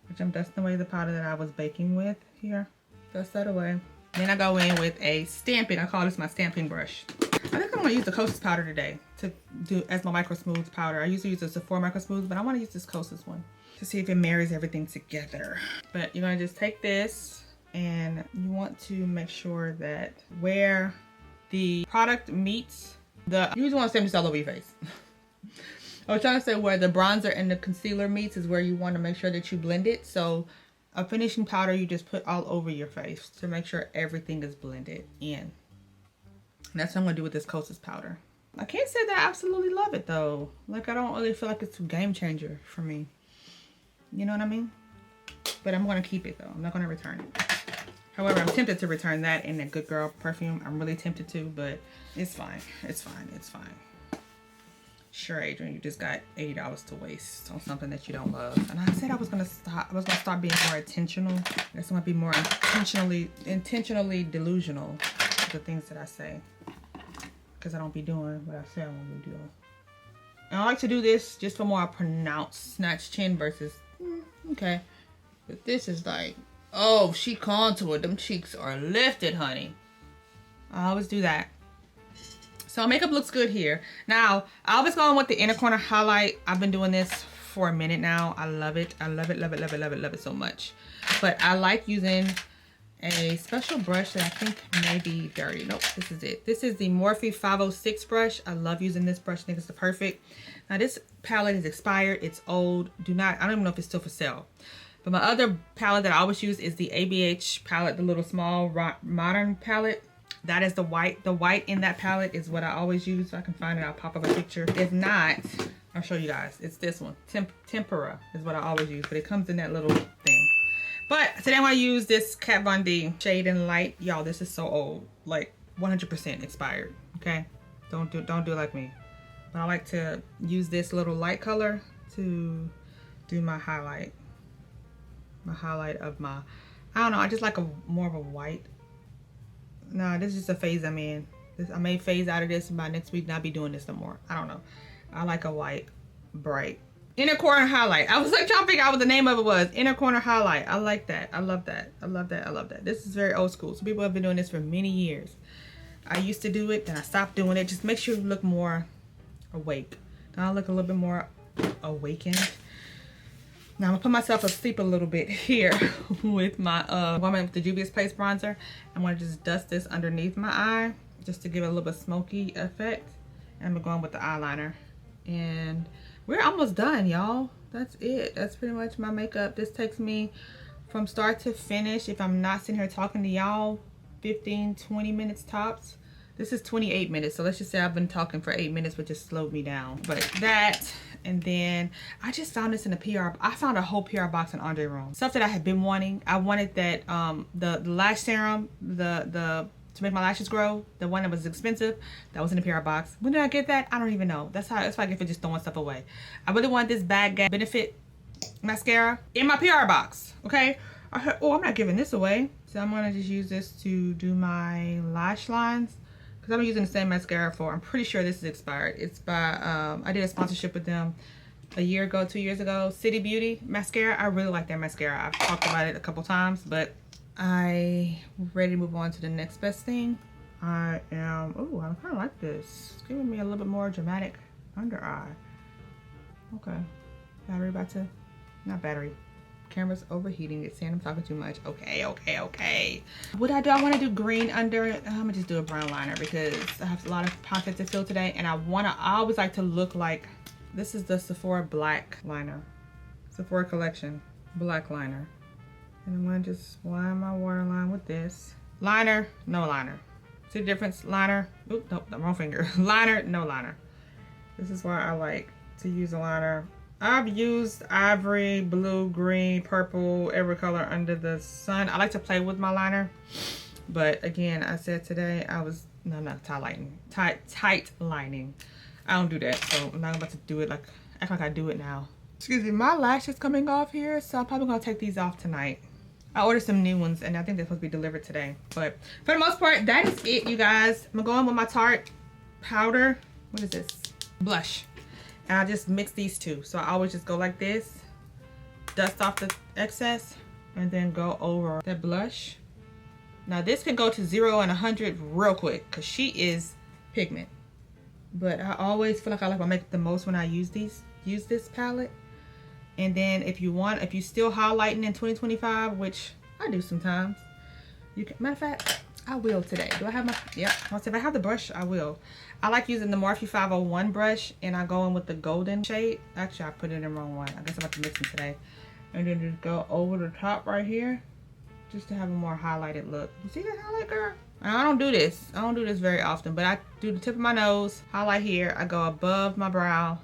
which I'm dusting away the powder that I was baking with here. Dust that away. Then I go in with a stamping. I call this my stamping brush. I think I'm gonna use the Kosas powder today to do as my micro smooth powder. I usually use the Sephora micro smooth, but I want to use this Kosas one to see if it marries everything together. But you're gonna just take this and you want to make sure that where the product meets the, you just want to stamp this all over your face. I was trying to say where the bronzer and the concealer meets is where you want to make sure that you blend it. So a finishing powder you just put all over your face to make sure everything is blended in. And that's what I'm gonna do with this Kosas powder. I can't say that I absolutely love it though. Like I don't really feel like it's a game changer for me. You know what I mean? But I'm gonna keep it though. I'm not gonna return it. However, I'm tempted to return that in a Good Girl perfume. I'm really tempted to, but it's fine. It's fine. It's fine. Sure, Adrianne, you just got $80 to waste on something that you don't love. And I said I was gonna stop. I was gonna start being more intentional. I guess I'm gonna be more intentionally delusional with the things that I say, because I don't be doing what I say I'm gonna be doing. And I like to do this just for more pronounced snatched chin versus okay. But this is like, oh, she contoured. Them cheeks are lifted, honey. I always do that. So makeup looks good here. Now, I always go on with the inner corner highlight. I've been doing this for a minute now. I love it. I love it, love it, love it, love it, love it so much. But I like using a special brush that I think may be dirty. Nope, this is it. This is the Morphe 506 brush. I love using this brush. I think it's the perfect. Now, this palette is expired. It's old. I don't even know if it's still for sale. But my other palette that I always use is the ABH palette, the little small modern palette. That is the white. The white in that palette is what I always use. If I can find it, I'll pop up a picture. If not, I'll show you guys. It's this one. Tempera is what I always use, but it comes in that little thing. But today I'm going to use this Kat Von D Shade and Light. Y'all, this is so old. Like 100% expired. Okay? Don't do it like me. But I like to use this little light color to do my highlight. My highlight of my, I don't know, I just like more of a white. Nah, this is just a phase I'm in. I may phase out of this and by next week not be doing this no more. I don't know. I like a white, bright. Inner corner highlight. I was like trying to figure out what the name of it was. Inner corner highlight. I like that. I love that. I love that. I love that. This is very old school. So people have been doing this for many years. I used to do it, then I stopped doing it. Just makes you look more awake. Now I look a little bit more awakened. Now I'm gonna put myself asleep a little bit here with my woman with the Juvia's Place bronzer. I'm gonna just dust this underneath my eye just to give it a little bit smoky effect. And I'm going with the eyeliner. And we're almost done, y'all. That's it. That's pretty much my makeup. This takes me from start to finish, if I'm not sitting here talking to y'all, 15-20 minutes tops. This is 28 minutes, so let's just say I've been talking for 8 minutes, but just slowed me down. But that, and then I just found this in a PR. I found a whole PR box in Andre room. Stuff that I had been wanting. I wanted that the lash serum, to make my lashes grow, the one that was expensive, that was in the PR box. When did I get that? I don't even know. That's what I get for just throwing stuff away. I really want this Bad Gas Benefit mascara in my PR box. Okay. I heard, oh, I'm not giving this away, so I'm gonna just use this to do my lash lines. I've been using the same mascara for, I'm pretty sure this is expired. It's by, I did a sponsorship with them a year ago, 2 years ago. City Beauty mascara. I really like their mascara. I've talked about it a couple times, but I'm ready to move on to the next best thing. I am, oh, I kind of like this. It's giving me a little bit more dramatic under eye. Okay. Battery about to, not battery. Camera's overheating. It's saying I'm talking too much. Okay. What I do, I want to do green under it. I'm gonna just do a brown liner because I have a lot of pockets to fill today, and I always like to look like, this is the Sephora black liner, Sephora collection black liner, and I'm gonna just line my waterline with this liner. No liner. See the difference? Liner. Oop, nope, the wrong finger. Liner, no liner. This is why I like to use a liner. I've used ivory, blue, green, purple, every color under the sun. I like to play with my liner. But again, I said today no, I'm not tight lining. I don't do that. So I'm not about to do it act like I do it now. Excuse me, my lash is coming off here. So I'm probably gonna take these off tonight. I ordered some new ones and I think they're supposed to be delivered today. But for the most part, that is it, you guys. I'm going with my Tarte powder. What is this? Blush. And I just mix these two. So I always just go like this, dust off the excess, and then go over that blush. Now this can go to 0 and 100 real quick because she is pigment. But I always feel like I like my makeup the most when I use this palette. And then if you still highlighting in 2025, which I do sometimes, you can, matter of fact, I will today. Do I have my, yeah, if I have the brush, I will. I like using the Morphe 501 brush, and I go in with the golden shade. Actually, I put it in the wrong one. I guess I'm about to mix them today. And then just go over the top right here, just to have a more highlighted look. You see that highlight, girl? And I don't do this. I don't do this very often, but I do the tip of my nose, highlight here. I go above my brow,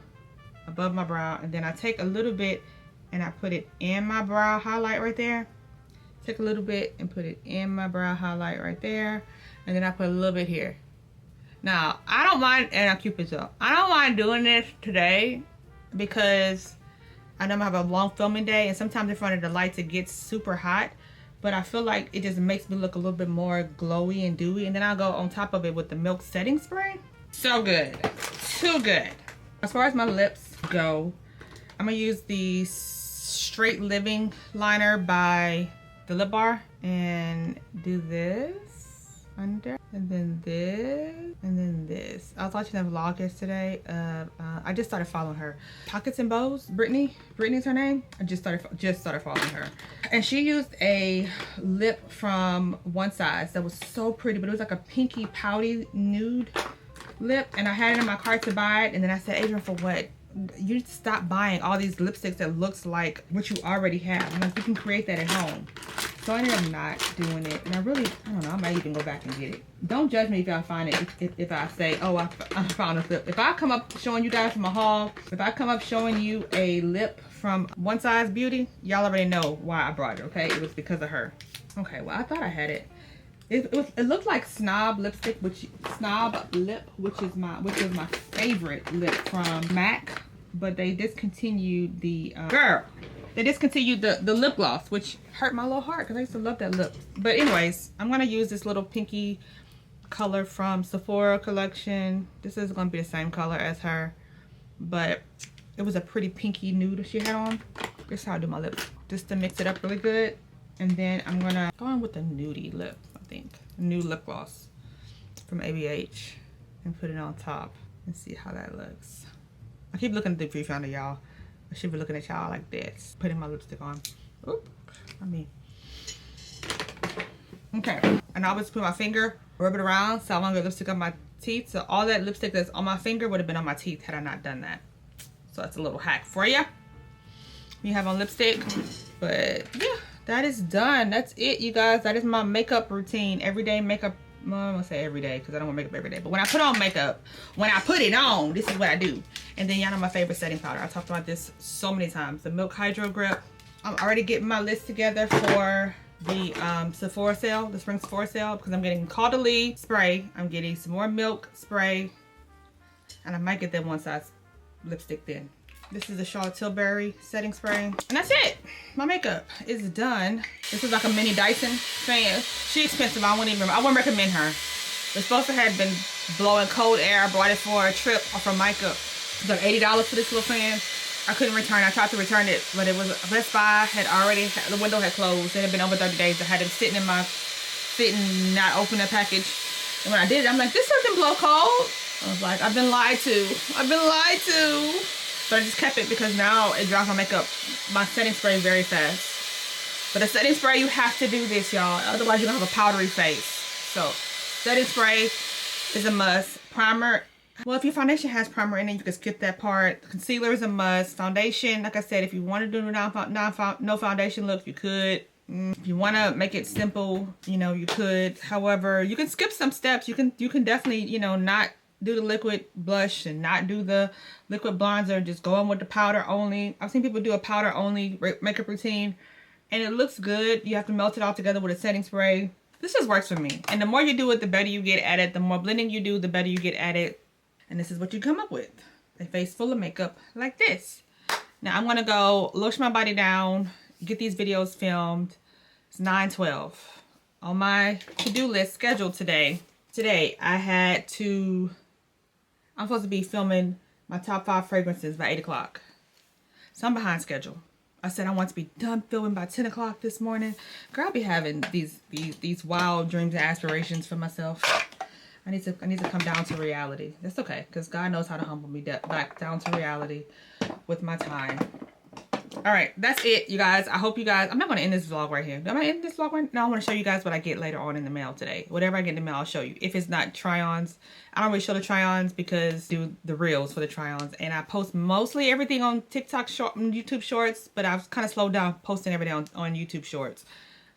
and then I take a little bit and I put it in my brow highlight right there. Take a little bit and put it in my brow highlight right there, and then I put a little bit here. Now, I don't mind, and I'll keep it up. I don't mind doing this today because I know I'm gonna have a long filming day, and sometimes in front of the lights it gets super hot, but I feel like it just makes me look a little bit more glowy and dewy, and then I'll go on top of it with the Milk Setting Spray. So good. Too good. As far as my lips go, I'm gonna use the Straight Living liner by the Lip Bar and do this under, and then this, and then this. I was watching a vlog yesterday. I just started following her. Pockets and Bows, Brittany's her name. I just started following her, and she used a lip from One Size that was so pretty, but it was like a pinky pouty nude lip, and I had it in my cart to buy it, and then I said, Adrianne, for what? You need to stop buying all these lipsticks that looks like what you already have. I'm like, you can create that at home. So I ended up not doing it, and I don't know, I might even go back and get it. Don't judge me if I find it, if I say, oh, I found a lip. If I come up showing you guys from a haul, if I come up showing you a lip from One Size Beauty, y'all already know why I brought it, okay? It was because of her. Okay, well, I thought I had it. It looked like Snob lipstick, Snob Lip, which is my favorite lip from MAC, but they discontinued the the lip gloss, which hurt my little heart because I used to love that lip. But anyways, I'm gonna use this little pinky color from Sephora collection. This is gonna be the same color as her, but it was a pretty pinky nude she had on. This is how I do my lips, just to mix it up really good. And then I'm gonna go in with the nudie lip, I think. New lip gloss from ABH, and put it on top and see how that looks. I keep looking at the viewfinder, y'all. I should be looking at y'all like this. Putting my lipstick on. Oop, okay, and I always put my finger, rub it around, so I want to get lipstick on my teeth. So all that lipstick that's on my finger would have been on my teeth had I not done that. So that's a little hack for you. You have on lipstick, but yeah. That is done. That's it, you guys. That is my makeup routine. Everyday makeup well, I'm gonna say every day because I don't wear makeup every day. But when I put on makeup, when I put it on, this is what I do. And then y'all know my favorite setting powder. I talked about this so many times. The Milk Hydro Grip. I'm already getting my list together for the Sephora sale, the spring Sephora sale, because I'm getting Caudalie spray. I'm getting some more milk spray. And I might get that one size lipstick then. This is the Charlotte Tilbury setting spray. And that's it. My makeup is done. This is like a mini Dyson fan. She's expensive. I wouldn't recommend her. It's supposed to have been blowing cold air. I bought it for a trip from Micah. It's like $80 for this little fan. I couldn't return it. I tried to return it, but it was Best Buy had already, the window had closed. It had been over 30 days. I had it sitting not open the package. And when I did it, I'm like, this doesn't blow cold. I was like, I've been lied to. I've been lied to. So I just kept it because now it dries my makeup, my setting spray very fast. But a setting spray, you have to do this, y'all. Otherwise, you're gonna have a powdery face. So setting spray is a must. Primer, well, if your foundation has primer in it, you can skip that part. Concealer is a must. Foundation, like I said, if you want to do no foundation look, you could. If you want to make it simple, you know, you could. However, you can skip some steps. You can definitely, you know, not do the liquid blush and not do the liquid bronzer, just go in with the powder only. I've seen people do a powder only makeup routine and it looks good. You have to melt it all together with a setting spray. This just works for me. And the more you do it, the better you get at it. The more blending you do, the better you get at it. And this is what you come up with. A face full of makeup like this. Now I'm gonna go lotion my body down, get these videos filmed. It's 9:12. On my to-do list schedule today I'm supposed to be filming my top 5 fragrances by 8 o'clock. So I'm behind schedule. I said I want to be done filming by 10 o'clock this morning. Girl, I'll be having these wild dreams and aspirations for myself. I need to come down to reality. That's okay, because God knows how to humble me back down to reality with my time. All right, that's it, you guys. I hope you guys, I'm not going to end this vlog right here. Am I ending this vlog right now? I want to show you guys what I get later on in the mail today. Whatever I get in the mail, I'll show you. If it's not try-ons, I don't really show the try-ons because I do the reels for the try-ons. And I post mostly everything on TikTok short, YouTube shorts, but I've kind of slowed down posting everything on YouTube shorts.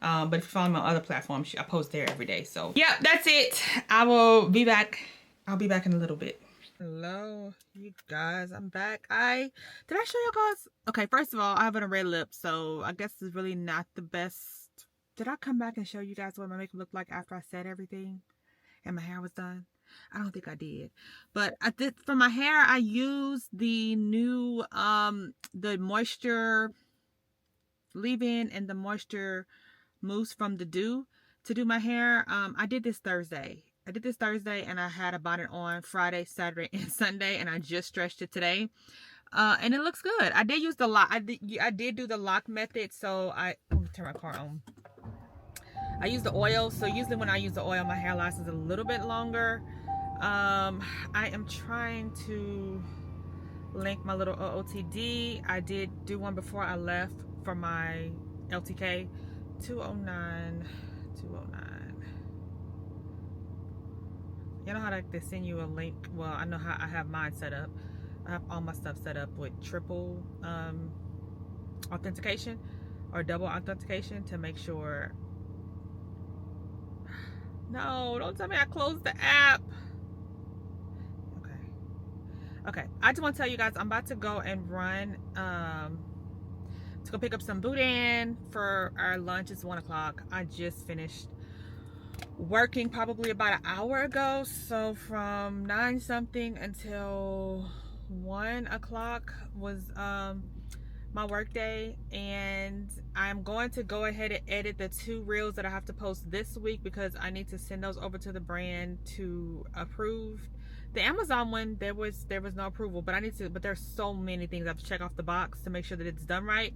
But if you follow me on other platforms, I post there every day. So yeah, that's it. I will be back. I'll be back in a little bit. Hello, you guys. I'm back. Did I show you guys? Okay, first of all, I have on a red lip, so I guess it's really not the best. Did I come back and show you guys what my makeup looked like after I set everything and my hair was done? I don't think I did. But I did for my hair. I used the new the moisture leave-in and the moisture mousse from the Dew to do my hair. I did this Thursday. And I had about it on Friday, Saturday, and Sunday, and I just stretched it today. And it looks good. I did use the lock. I did do the lock method, so let me turn my car on. I use the oil, so usually when I use the oil, my hair lasts a little bit longer. I am trying to link my little OOTD. I did do one before I left for my LTK. 209. You know how they send you a link? Well, I know how I have mine set up. I have all my stuff set up with triple authentication or double authentication to make sure. No, don't tell me I closed the app. Okay. I just want to tell you guys I'm about to go and run to go pick up some boudin for our lunch. It's 1 o'clock. I just finished working probably about an hour ago, so from 9 something until 1 o'clock was my work day, and I'm going to go ahead and edit the 2 reels that I have to post this week because I need to send those over to the brand to approve. The Amazon one, there was no approval, but there's so many things I have to check off the box to make sure that it's done right.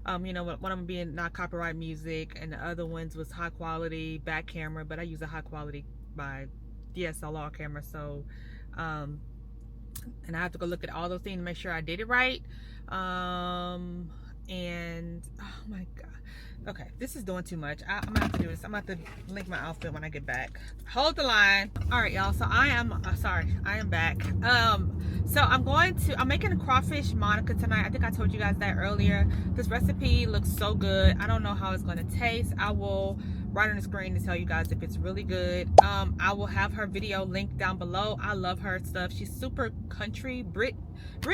You know, one of them being not copyright music, and the other ones was high quality back camera, but I use a high quality by DSLR camera, so and I have to go look at all those things to make sure I did it right. And oh my god, okay, this is doing too much. I'm gonna have to do this. I'm gonna have to link my outfit when I get back. Hold the line. All right, y'all, so I am back. So I'm making a crawfish Monica tonight. I think I told you guys that earlier. This recipe looks so good. I don't know how it's gonna taste. I will right on the screen to tell you guys if it's really good. I will have her video linked down below. I love her stuff. She's super country. Brit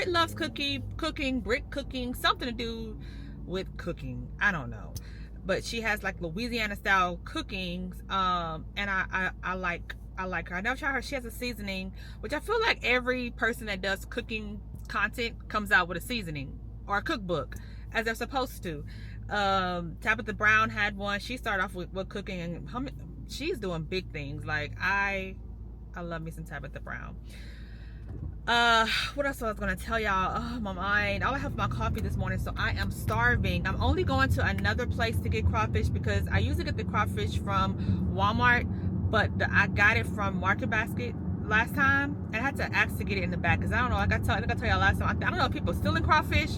loves cooking, Brit cooking, something to do with cooking. I don't know. But she has like Louisiana style cookings. And I like her. I never tried her. She has a seasoning, which I feel like every person that does cooking content comes out with a seasoning or a cookbook, as they're supposed to. Tabitha Brown had one. She started off with cooking, and she's doing big things. Like I love me some Tabitha Brown. What else I was gonna tell y'all? Oh, my mind. All I have is my coffee this morning, so I am starving. I'm only going to another place to get crawfish because I usually get the crawfish from Walmart, but I got it from Market Basket last time, and I had to ask to get it in the back because I don't know. Like I tell y'all last time, I don't know if people stealing crawfish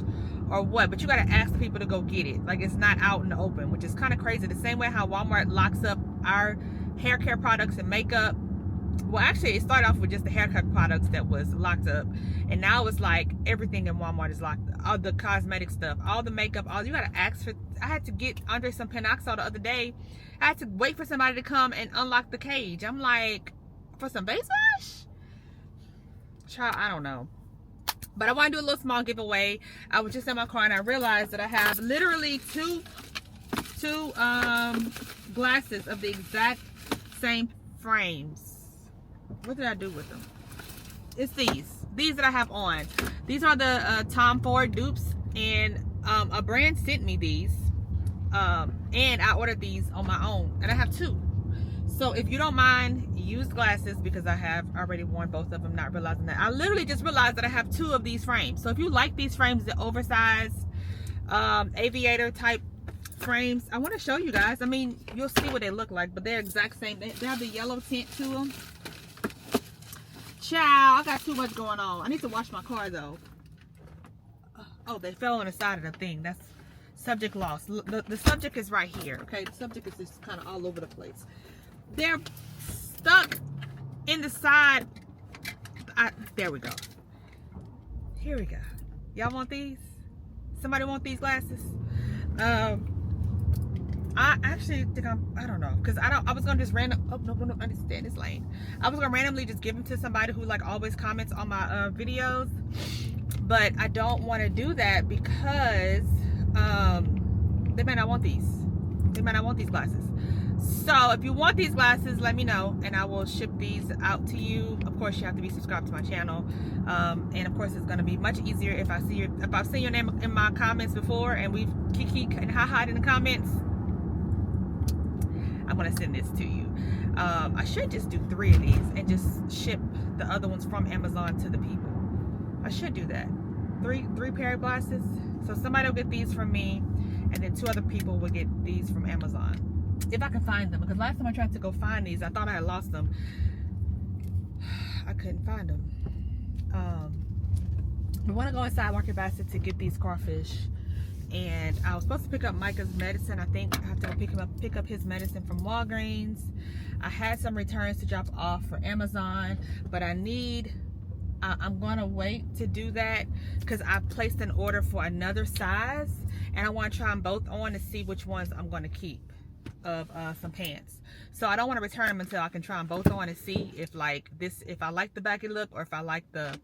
or what, but you gotta ask the people to go get it. Like, it's not out in the open, which is kind of crazy. The same way how Walmart locks up our hair care products and makeup. Well, actually, it started off with just the hair care products that was locked up, and now it's like everything in Walmart is locked up. All the cosmetic stuff, all the makeup, all you gotta ask for. I had to get Andre some Panoxol the other day. I had to wait for somebody to come and unlock the cage. I'm like, for some base wash? Child, I don't know. But I want to do a little small giveaway. I was just in my car and I realized that I have literally two glasses of the exact same frames. What did I do with them? It's these that I have on. These are the Tom Ford dupes, and a brand sent me these, and I ordered these on my own, and I have two. So if you don't mind, use glasses, because I have already worn both of them, not realizing that. I literally just realized that I have two of these frames. So if you like these frames, the oversized aviator type frames, I want to show you guys. I mean, you'll see what they look like, but they're exact same. They have the yellow tint to them. Child, I got too much going on. I need to wash my car though. Oh, they fell on the side of the thing. That's subject lost. The subject is right here. Okay, the subject is just kind of all over the place. They're stuck in the side. There we go. Here we go. Y'all want these? Somebody want these glasses? I actually think I don't know, because I was gonna just I need to stay in this lane. I was gonna randomly just give them to somebody who like always comments on my videos, but I don't want to do that because they might not want these. They might not want these glasses. So if you want these glasses, let me know and I will ship these out to you. Of course, you have to be subscribed to my channel, and of course, it's going to be much easier if I've seen your name in my comments before and we've kiki and ha in the comments. I'm going to send this to you. I should just do 3 of these and just ship the other ones from Amazon to the people. I should do that. Three pair of glasses. So somebody will get these from me, and then 2 other people will get these from Amazon. If I can find them, because last time I tried to go find these, I thought I had lost them. I couldn't find them. I want to go inside Market Basket to get these crawfish, and I was supposed to pick up Micah's medicine. I think I have to pick up his medicine from Walgreens. I had some returns to drop off for Amazon, but I'm gonna wait to do that because I placed an order for another size, and I want to try them both on to see which ones I'm going to keep of some pants. So I don't want to return them until I can try them both on and see if if I like the baggy look or if I like the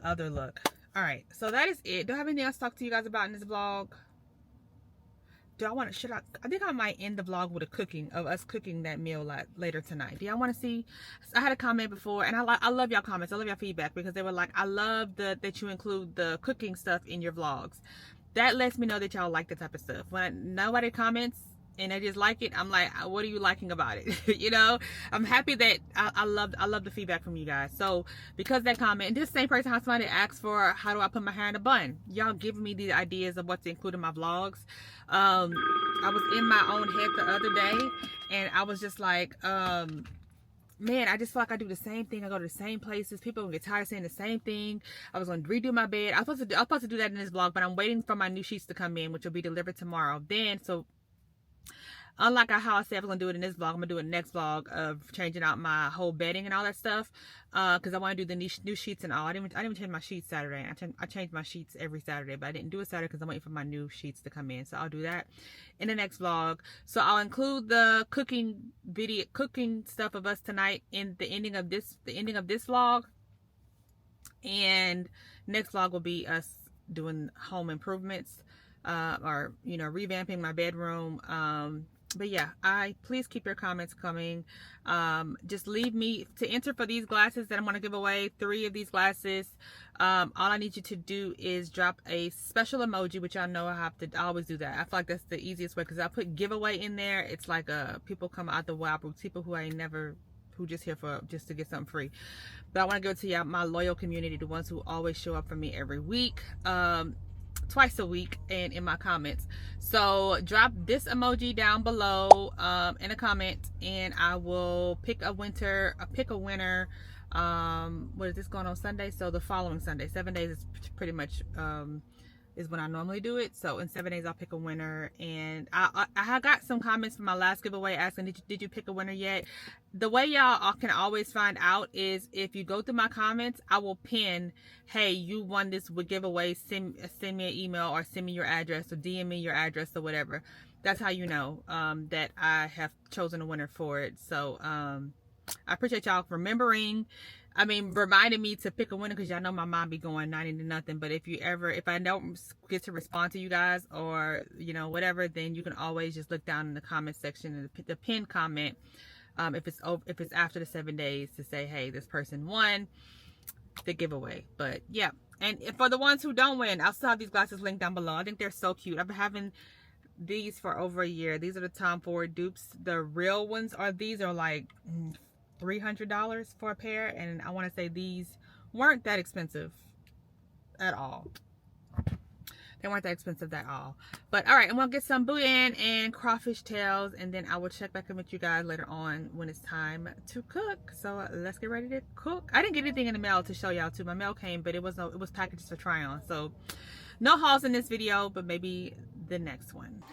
other look. All right, so that is it. Do I have anything else to talk to you guys about in this vlog? I think I might end the vlog with us cooking that meal later tonight. Do y'all want to see? I had a comment before, and I love y'all comments. I love y'all feedback, because they were like, I love that you include the cooking stuff in your vlogs. That lets me know that y'all like the type of stuff. When nobody comments and I just like it, I'm like, what are you liking about it? You know, I'm happy that I love the feedback from you guys. So because that comment, and this same person has somebody asked for how do I put my hair in a bun. Y'all giving me the ideas of what to include in my vlogs. I was in my own head the other day, and I was just like, man, I just feel like I do the same thing. I go to the same places. People will get tired of saying the same thing. I was going to redo my bed. I was supposed to do that in this vlog, but I'm waiting for my new sheets to come in, which will be delivered tomorrow. So unlike how I said I was gonna do it in this vlog, I'm gonna do it in the next vlog of changing out my whole bedding and all that stuff, because I want to do the new sheets and all. I didn't even change my sheets Saturday. I change my sheets every Saturday, but I didn't do it Saturday because I'm waiting for my new sheets to come in. So I'll do that in the next vlog. So I'll include the cooking stuff of us tonight in the ending of this vlog, and next vlog will be us doing home improvements, or revamping my bedroom. But yeah, please keep your comments coming. Just leave me to enter for these glasses that I'm going to give away. 3 of these glasses. All I need you to do is drop a special emoji, which I know I always do that. I feel like that's the easiest way, because I put giveaway in there. It's like people come out the wild, people who just here just to get something free. But I want to give it to y'all, my loyal community, the ones who always show up for me every week, twice a week, and in my comments. So drop this emoji down below in a comment, and I will pick a winner. What is this, going on Sunday? So the following Sunday, 7 days is pretty much is when I normally do it. So in 7 days I'll pick a winner. And I got some comments from my last giveaway asking, did you pick a winner yet? The way y'all can always find out is if you go through my comments, I will pin, hey, you won this giveaway, send me an email or send me your address or DM me your address or whatever. That's how you know that I have chosen a winner for it. So I appreciate y'all reminding me to pick a winner, because y'all know my mom be going 90 to nothing. But if I don't get to respond to you guys, or whatever, then you can always just look down in the comment section and the pinned comment, if it's after the 7 days, to say, hey, this person won the giveaway. But yeah, and for the ones who don't win, I'll still have these glasses linked down below. I think they're so cute. I've been having these for over a year. These are the Tom Ford dupes. The real ones these are like $300 for a pair, and I want to say these weren't that expensive at all. They weren't that expensive at all. But all right, I'm gonna get some boudin and crawfish tails, and then I will check back in with you guys later on when it's time to cook. So let's get ready to cook. I didn't get anything in the mail to show y'all too. My mail came, but it was packaged for try on. So no hauls in this video, but maybe the next one.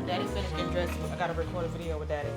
Daddy finished getting dressed. I gotta record a video with Daddy.